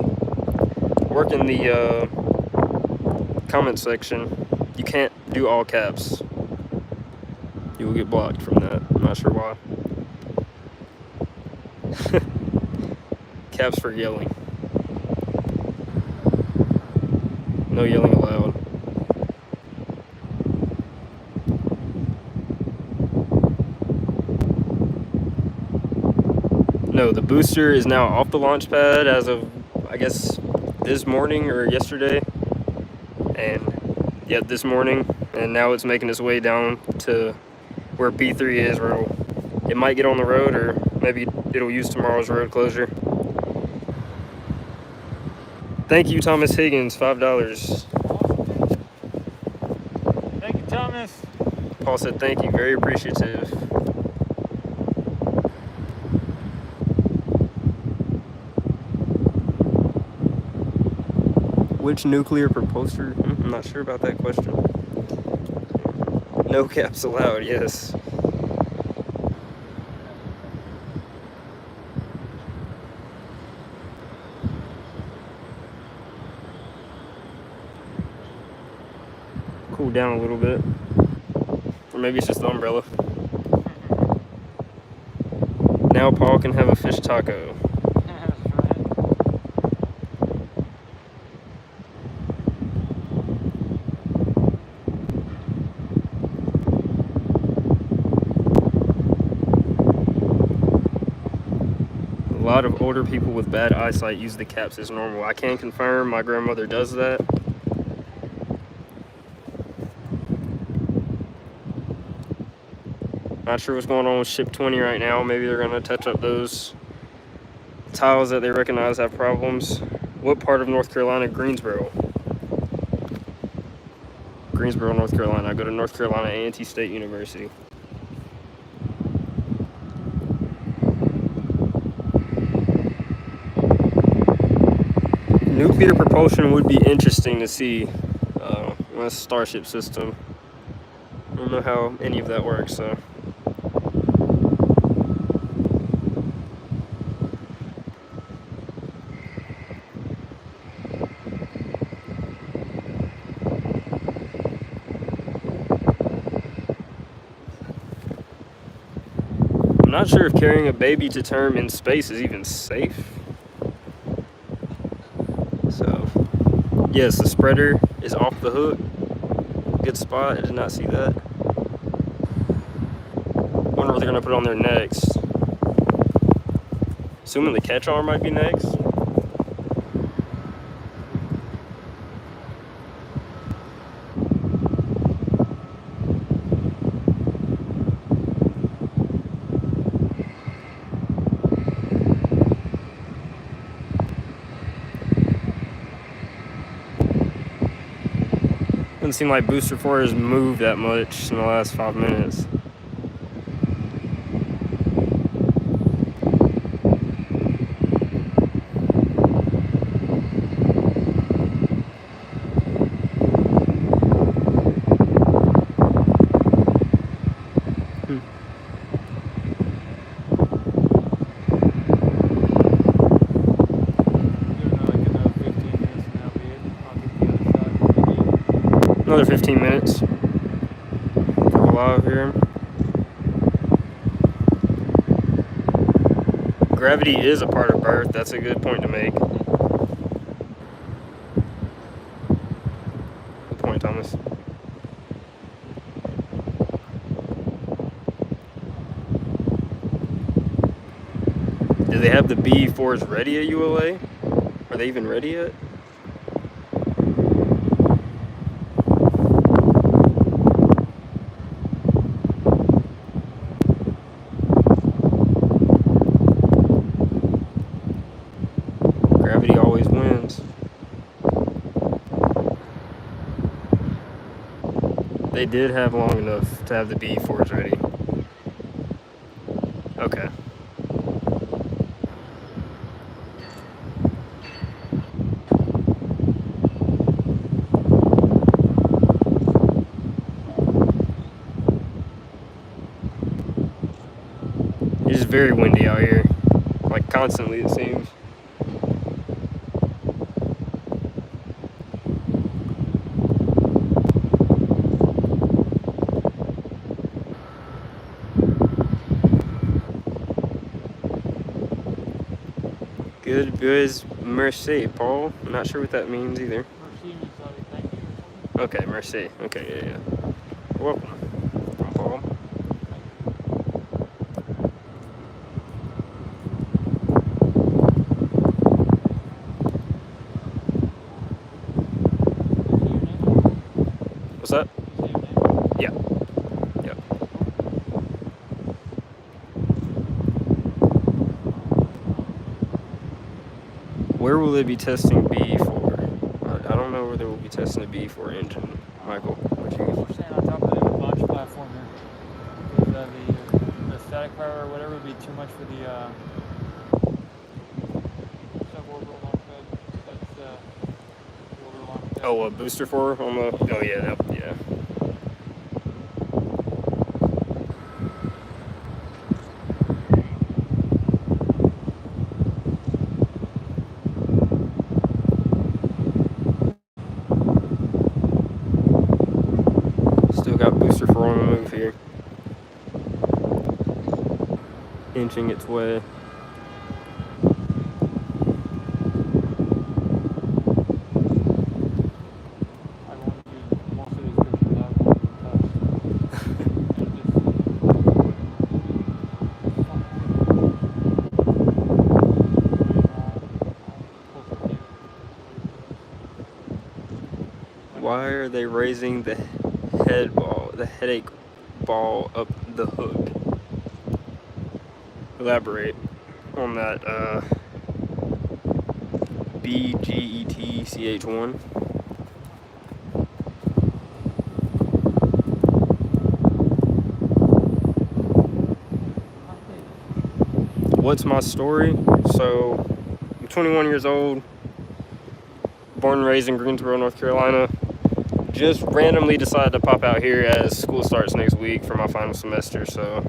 working the comment section, you can't do all caps. You will get blocked from that. I'm not sure why. Caps for yelling. No yelling allowed. No, the booster is now off the launch pad as of, I guess, this morning or yesterday. And yeah, this morning. And now it's making its way down to where B3 is, where it might get on the road, or maybe it'll use tomorrow's road closure. Thank you, Thomas Higgins, $5. Thank you, Thomas. Paul said thank you, very appreciative. Which nuclear propulsor? I'm not sure about that question. No caps allowed, yes. Cool down a little bit. Or maybe it's just the umbrella. Now Paul can have a fish taco. A lot of older people with bad eyesight use the caps as normal. I can confirm my grandmother does that. Not sure what's going on with ship 20 right now. Maybe they're gonna touch up those tiles that they recognize have problems. What part of North Carolina? Greensboro. Greensboro, North Carolina. I go to North Carolina A&T State University. Nuclear propulsion would be interesting to see on a Starship system. I don't know how any of that works, so not sure if carrying a baby to term in space is even safe. So, yes, the spreader is off the hook. Good spot. I did not see that. Wonder what they're gonna put on there next. Assuming the catch arm might be next. Doesn't seem like booster 4 has moved that much in the last 5 minutes. Another 15 minutes. We're live here. Gravity is a part of birth. That's a good point to make. Good point, Thomas. Do they have the B4s ready at ULA? Are they even ready yet? Gravity always wins. They did have long enough to have the B4s ready. Okay. It's very windy out here. Like constantly, it seems. Good biz merci, Paul. I'm not sure what that means either. Merci means thank you or something. Okay, merci. Okay, yeah. You're welcome. I'm Paul. What's that? Yeah. Yeah. Where will they be testing B for? I don't know where they will be testing the B for engine. Michael, what you? We're staying on top of the launch platform here. Because the static power or whatever would be too much for the suborbital launch pad. That's the orbital launch pad. Oh, a booster for on the. Oh yeah, yeah. Still got booster 4 on the move here. Inching its way. I won't do most of these pictures. I won't Why are they raising the headache ball up the hook? Elaborate on that BGETCH1. What's my story? So, I'm 21 years old, born and raised in Greensboro, North Carolina. Just randomly decided to pop out here as school starts next week for my final semester, so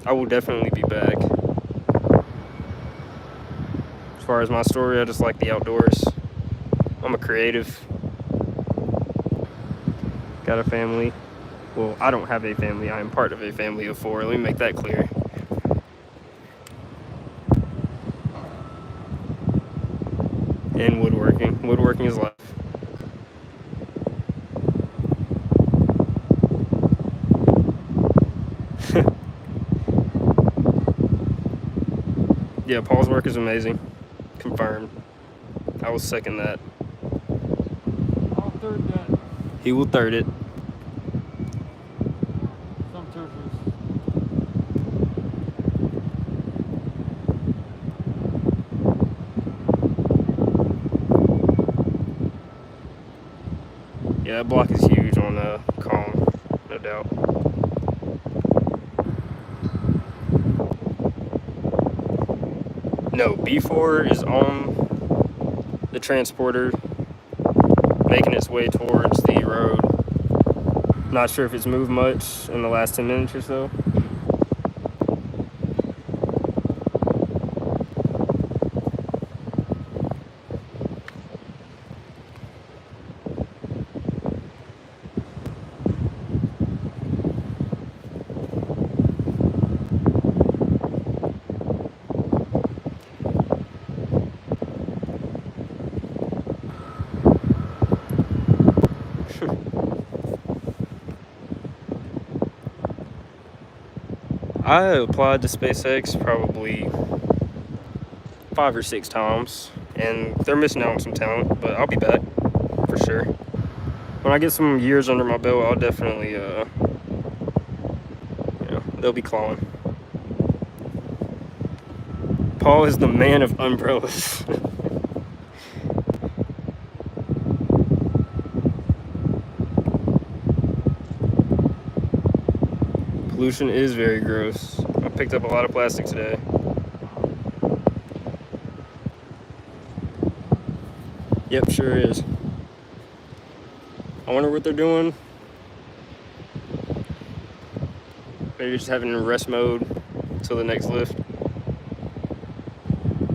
I will definitely be back. As far as my story, I just like the outdoors. I'm a creative. Got a family. Well, I don't have a family. I am part of a family of 4. Let me make that clear. And woodworking. Woodworking is life. Yeah, Paul's work is amazing. Confirmed. I will second that. I'll third that. He will third it. Some churches. Yeah, that block is huge on Calm, no doubt. No, B4 is on the transporter, making its way towards the road. Not sure if it's moved much in the last 10 minutes or so. I applied to SpaceX probably 5 or 6 times, and they're missing out on some talent, but I'll be back for sure. When I get some years under my belt, I'll definitely, they'll be clawing. Paul is the man of umbrellas. Pollution is very gross. I picked up a lot of plastic today. Yep, sure is. I wonder what they're doing. Maybe just having in rest mode until the next lift.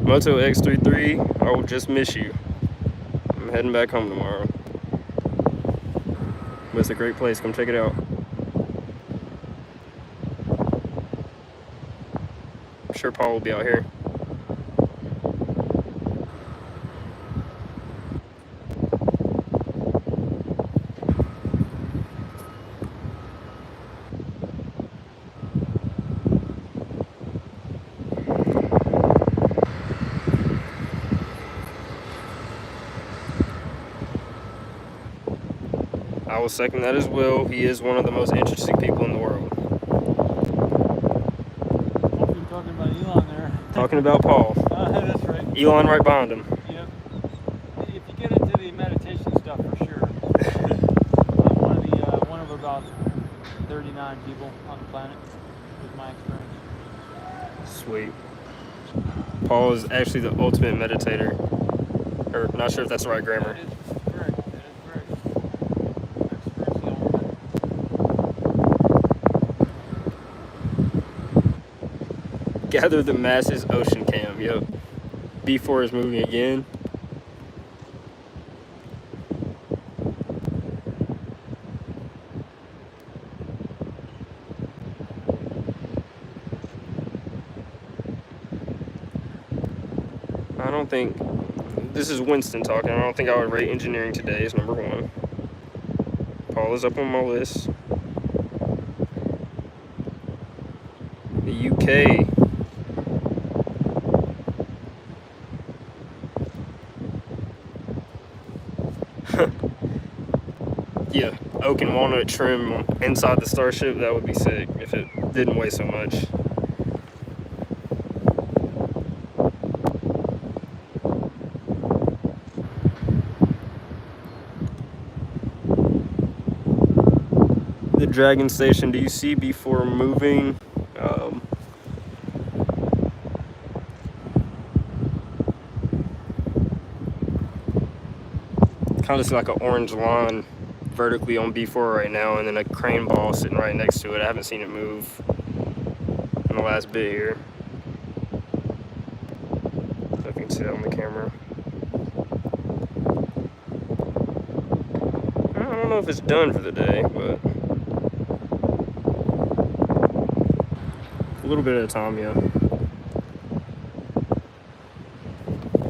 Moto X33, I will just miss you. I'm heading back home tomorrow. But it's a great place. Come check it out. I'm sure Paul will be out here. I will second that as well. He is one of the most interesting people in the world. Hope you're talking about Elon there. Talking about Paul. That's right. Elon right behind him. Yep. If you get into the meditation stuff, for sure. I'm one of about 39 people on the planet, with my experience. Sweet. Paul is actually the ultimate meditator. Or, not sure if that's the right grammar. That is correct. That is correct. Experience the ultimate. Gather the masses, ocean cam. Yep. B4 is moving again. I don't think, this is Winston talking, I don't think I would rate engineering today as number 1. Paul is up on my list. The UK. Yeah, oak and walnut trim inside the Starship, that would be sick if it didn't weigh so much. The Dragon Station, do you see B4 moving? Kind of see like an orange line vertically on B4 right now, and then a crane ball sitting right next to it. I haven't seen it move in the last bit here. So if you can see that on the camera. I don't know if it's done for the day, but A little bit at a time, yeah.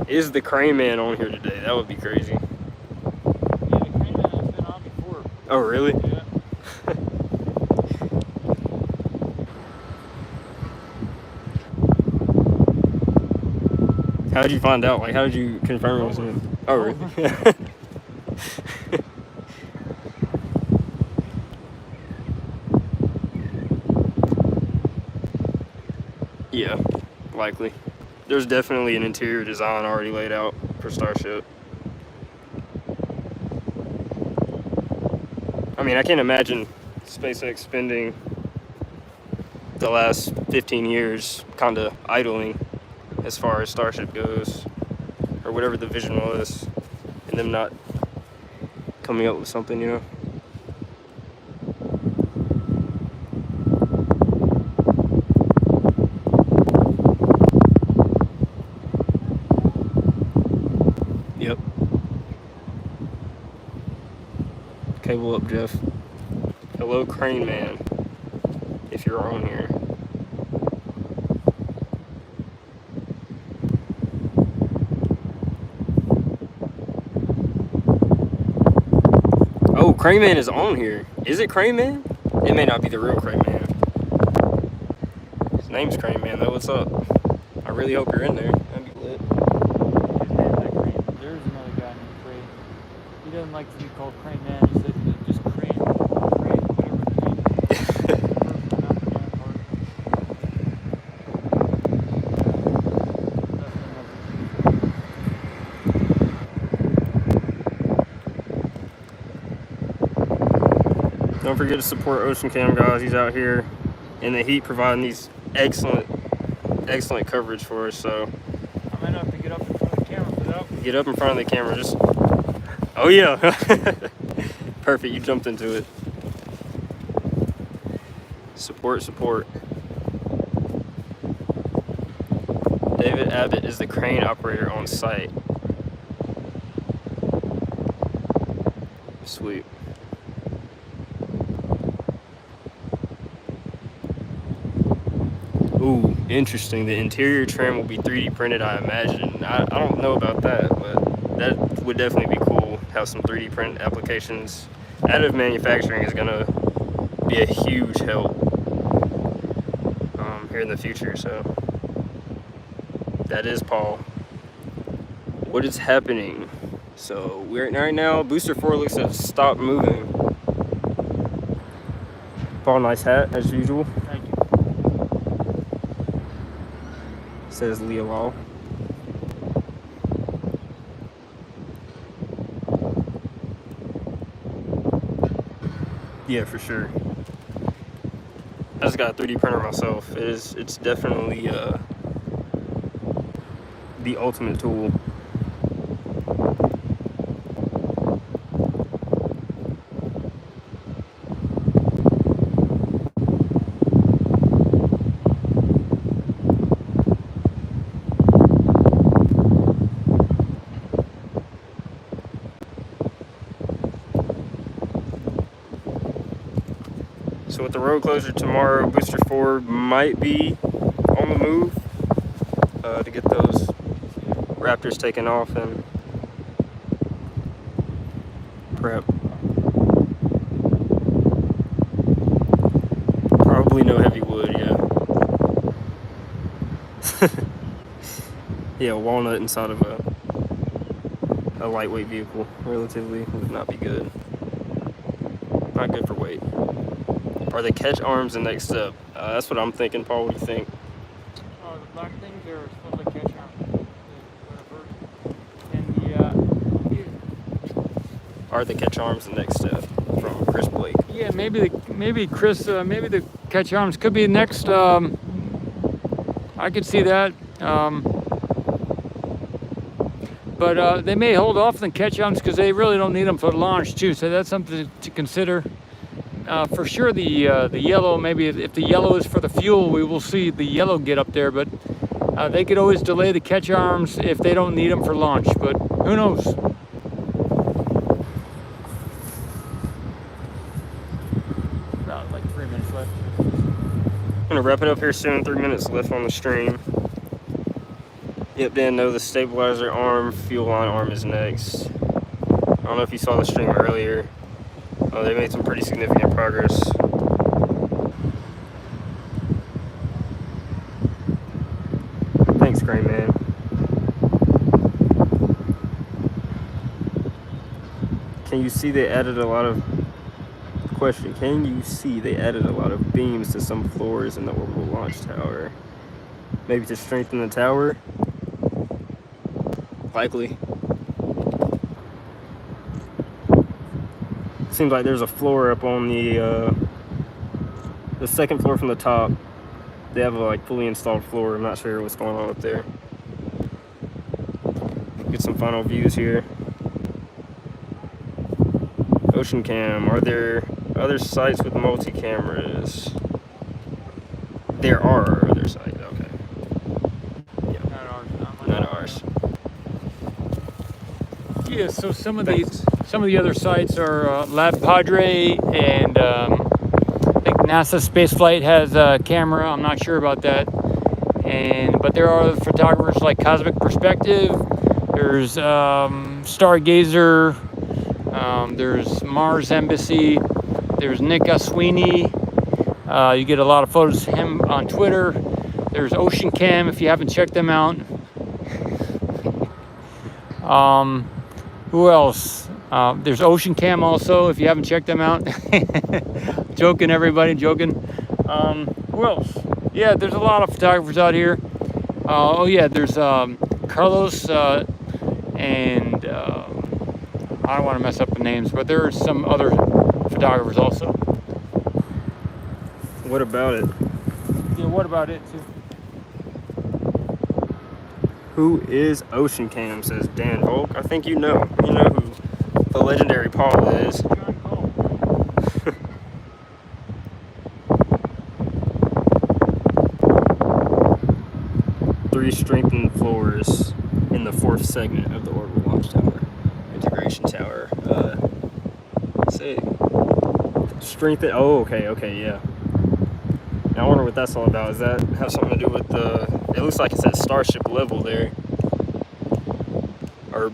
Is the Crane Man on here today? That would be crazy. Yeah, the Crane Man has been on before. Oh, really? Yeah. How did you find out? Like, how did you confirm it was him? Oh, really? Yeah, likely. There's definitely an interior design already laid out for Starship. I mean, I can't imagine SpaceX spending the last 15 years kind of idling as far as Starship goes, or whatever the vision was, and them not coming up with something, you know? Yep. Cable up, Jeff. Hello, Crane Man, if you're on here. Oh, Crane Man is on here. Is it Crane Man? It may not be the real Crane Man. His name's Crane Man, though. What's up? I really hope you're in there. That'd be lit. There's another guy named Crane. He doesn't like to be called Crane Man. He said just Crane, whatever the name is. Don't forget to support Ocean Cam, guys. He's out here in the heat providing these excellent coverage for us. So I might have to get up in front of the camera for that. get up in front of the camera. Just, oh yeah. Perfect, you jumped into it. Support. David Abbott is the crane operator on site. Sweet. Ooh, interesting. The interior trim will be 3D printed, I imagine. I don't know about that, but that would definitely be cool. Have some 3D print applications. Additive manufacturing is gonna be a huge help here in the future. So that is Paul. What is happening? So we're right now. Booster 4 looks to have stopped moving. Paul, nice hat as usual. Thank you. Says Leo Law. Yeah, for sure. I just got a 3D printer myself. It's definitely the ultimate tool. So with the road closure tomorrow, Booster 4 might be on the move to get those Raptors taken off and prep. Probably no heavy wood, yeah. Yeah, walnut inside of a lightweight vehicle, relatively, would not be good. Not good for weight. Are the catch arms the next step? That's what I'm thinking. Paul, what do you think? Oh, the black things are supposed to catch on. And Are the catch arms the next step from Chris Blake? yeah, maybe the catch arms could be next. I could see that. But they may hold off on catch arms because they really don't need them for launch too. So that's something to consider. For sure, the yellow, maybe if the yellow is for the fuel, we will see the yellow get up there, but they could always delay the catch arms if they don't need them for launch, but who knows? About like 3 minutes left. I'm gonna wrap it up here soon. 3 minutes left on the stream. Yep, Dan, no, the stabilizer arm, fuel line arm is next. I don't know if you saw the stream earlier. They made some pretty significant progress. Thanks, Crane Man. Can you see they added a lot of... Question, can you see they added a lot of beams to some floors in the orbital launch tower? Maybe to strengthen the tower? Likely. Seems like there's a floor up on the second floor from the top. They have a like fully installed floor. I'm not sure what's going on up there. Get some final views here. Ocean cam. Are there other sites with multi-cameras? There are other sites. Okay. Yeah. Not ours. Yeah. So some of the other sites are Lab Padre, and I think NASA Spaceflight has a camera. I'm not sure about that. But there are other photographers like Cosmic Perspective. There's Stargazer. There's Mars Embassy. There's Nick Sweeney. You get a lot of photos of him on Twitter. There's Ocean Cam if you haven't checked them out. Who else? There's Ocean Cam also if you haven't checked them out. Joking, everybody, joking. Who else? Yeah, there's a lot of photographers out here. Oh yeah, there's Carlos and I don't want to mess up the names, but there are some other photographers also. What about it? Yeah, what about it too? Who is Ocean Cam, says Dan Volk. I think you know. You know who the legendary Paul is. John Paul. 3 strengthened floors in the 4th segment of the orbital launch tower. Integration tower. Say strengthen. Oh, okay, yeah. Now I wonder what that's all about. Does that have something to do with the... It looks like it's at Starship level there. Or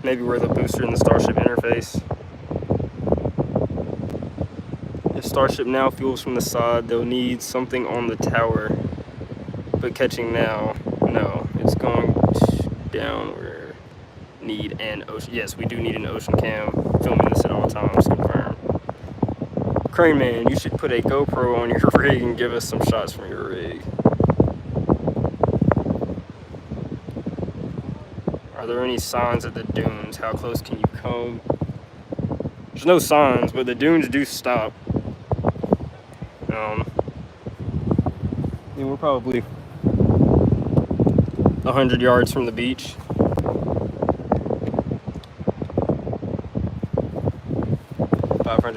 maybe where the booster and the Starship interface. If Starship now fuels from the side, they'll need something on the tower. But catching now, no. It's going downward. Need an ocean... Yes, we do need an ocean cam. Filming this at all times, confirmed. Crane Man, you should put a GoPro on your rig and give us some shots from your rig. Are there any signs at the dunes? How close can you come? There's no signs, but the dunes do stop. And we're probably 100 yards from the beach.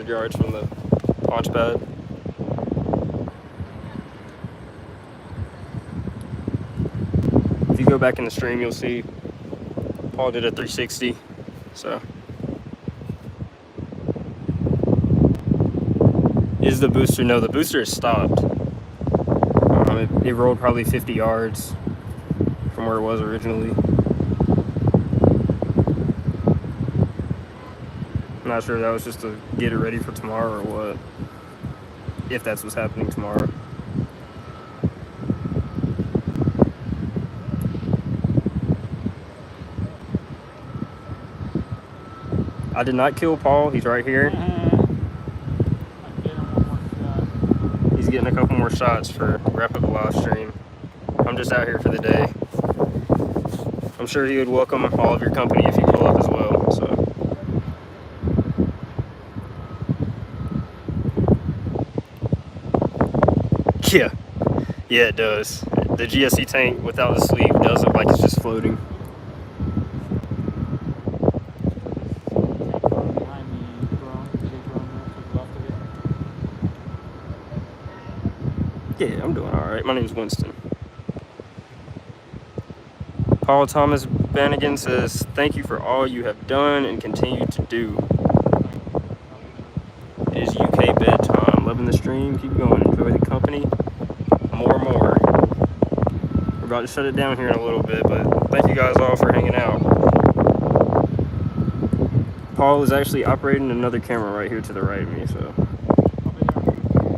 Yards from the launch pad. If you go back in the stream, you'll see Paul did a 360. So, is the booster? No, the booster is stopped. It rolled probably 50 yards from where it was originally. I'm not sure if that was just to get it ready for tomorrow or what. If that's what's happening tomorrow. I did not kill Paul. He's right here. He's getting a couple more shots for wrap up the live stream. I'm just out here for the day. I'm sure he would welcome all of your company if you pull up as well. So. Yeah, it does. The GSC tank without the sleeve does look like it's just floating. Yeah, I'm doing all right. My name's Winston. Paul Thomas Bannigan says, thank you for all you have done and continue to do. It is UK bedtime. loving the stream. Keep going. Enjoy the company. More. We're about to shut it down here in a little bit, but thank you guys all for hanging out. Paul is actually operating another camera right here to the right of me, so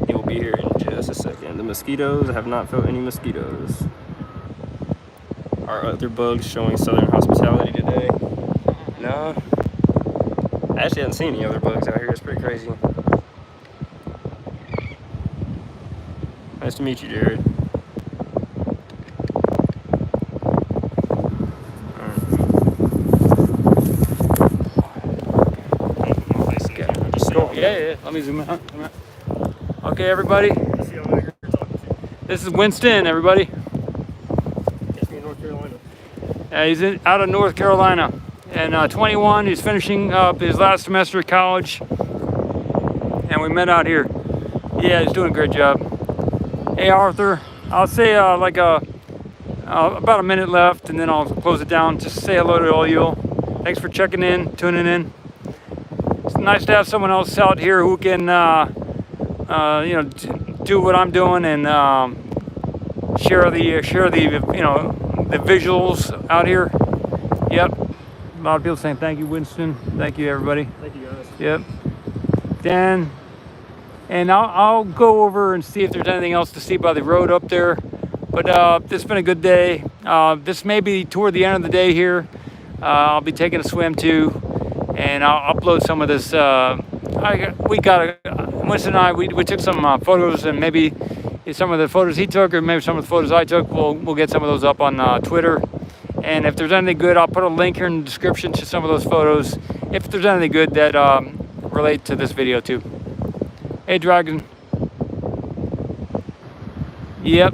he will be here in just a second. The mosquitoes, I have not felt any mosquitoes. Our other bugs showing southern hospitality today. No, I actually haven't seen any other bugs out here. It's pretty crazy. Nice to meet you, Jared. Yeah. Let me zoom out. Okay, everybody. This is Winston, everybody. Catch me in North Carolina. He's out of North Carolina. And 21, he's finishing up his last semester of college. And we met out here. Yeah, he's doing a great job. Hey, Arthur. I'll say about a minute left, and then I'll close it down. Just say hello to all you. Thanks for checking in, tuning in. It's nice to have someone else out here who can, do what I'm doing and share the the visuals out here. Yep. A lot of people saying thank you, Winston. Thank you, everybody. Thank you, guys. Yep. Dan, and I'll go over and see if there's anything else to see by the road up there. But this has been a good day. This may be toward the end of the day here. I'll be taking a swim too, and I'll upload some of this. Winston and I, we took some photos, and maybe some of the photos he took, or maybe some of the photos I took, we'll get some of those up on Twitter. And if there's anything good, I'll put a link here in the description to some of those photos, if there's anything good that relate to this video too. Hey, Dragon. Yep.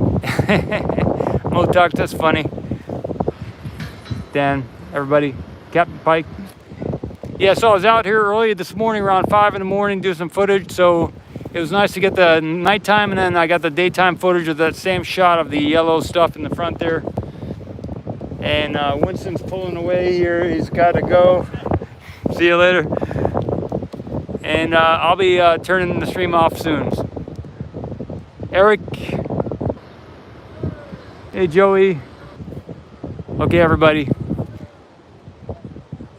Motox, that's funny. Dan, everybody. Captain Pike. Yeah, so I was out here early this morning around 5 in the morning doing some footage, so it was nice to get the nighttime, and then I got the daytime footage of that same shot of the yellow stuff in the front there. And Winston's pulling away here. He's got to go. See you later. And I'll be turning the stream off soon. Eric. Hey, Joey. Okay, everybody.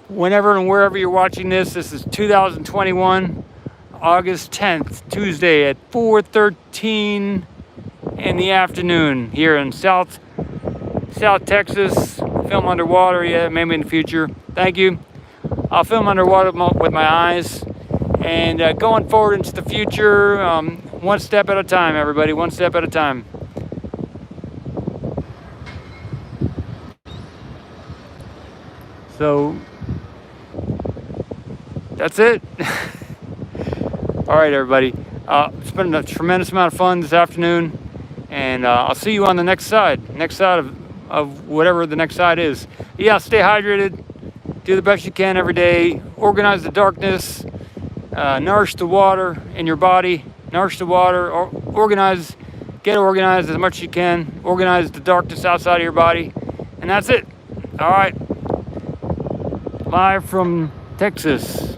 Whenever and wherever you're watching this is 2021, August 10th, Tuesday at 4:13 in the afternoon here in South Texas. Film underwater, yeah, maybe in the future. Thank you. I'll film underwater with my eyes. And going forward into the future, one step at a time, everybody, one step at a time. So, that's it. All right, everybody. It's been a tremendous amount of fun this afternoon. And I'll see you on the next side of whatever the next side is. Yeah, stay hydrated. Do the best you can every day. Organize the darkness. Nourish the water in your body. Nourish the water. Organize. Get organized as much as you can. Organize the darkness outside of your body. And that's it. All right. Live from Texas.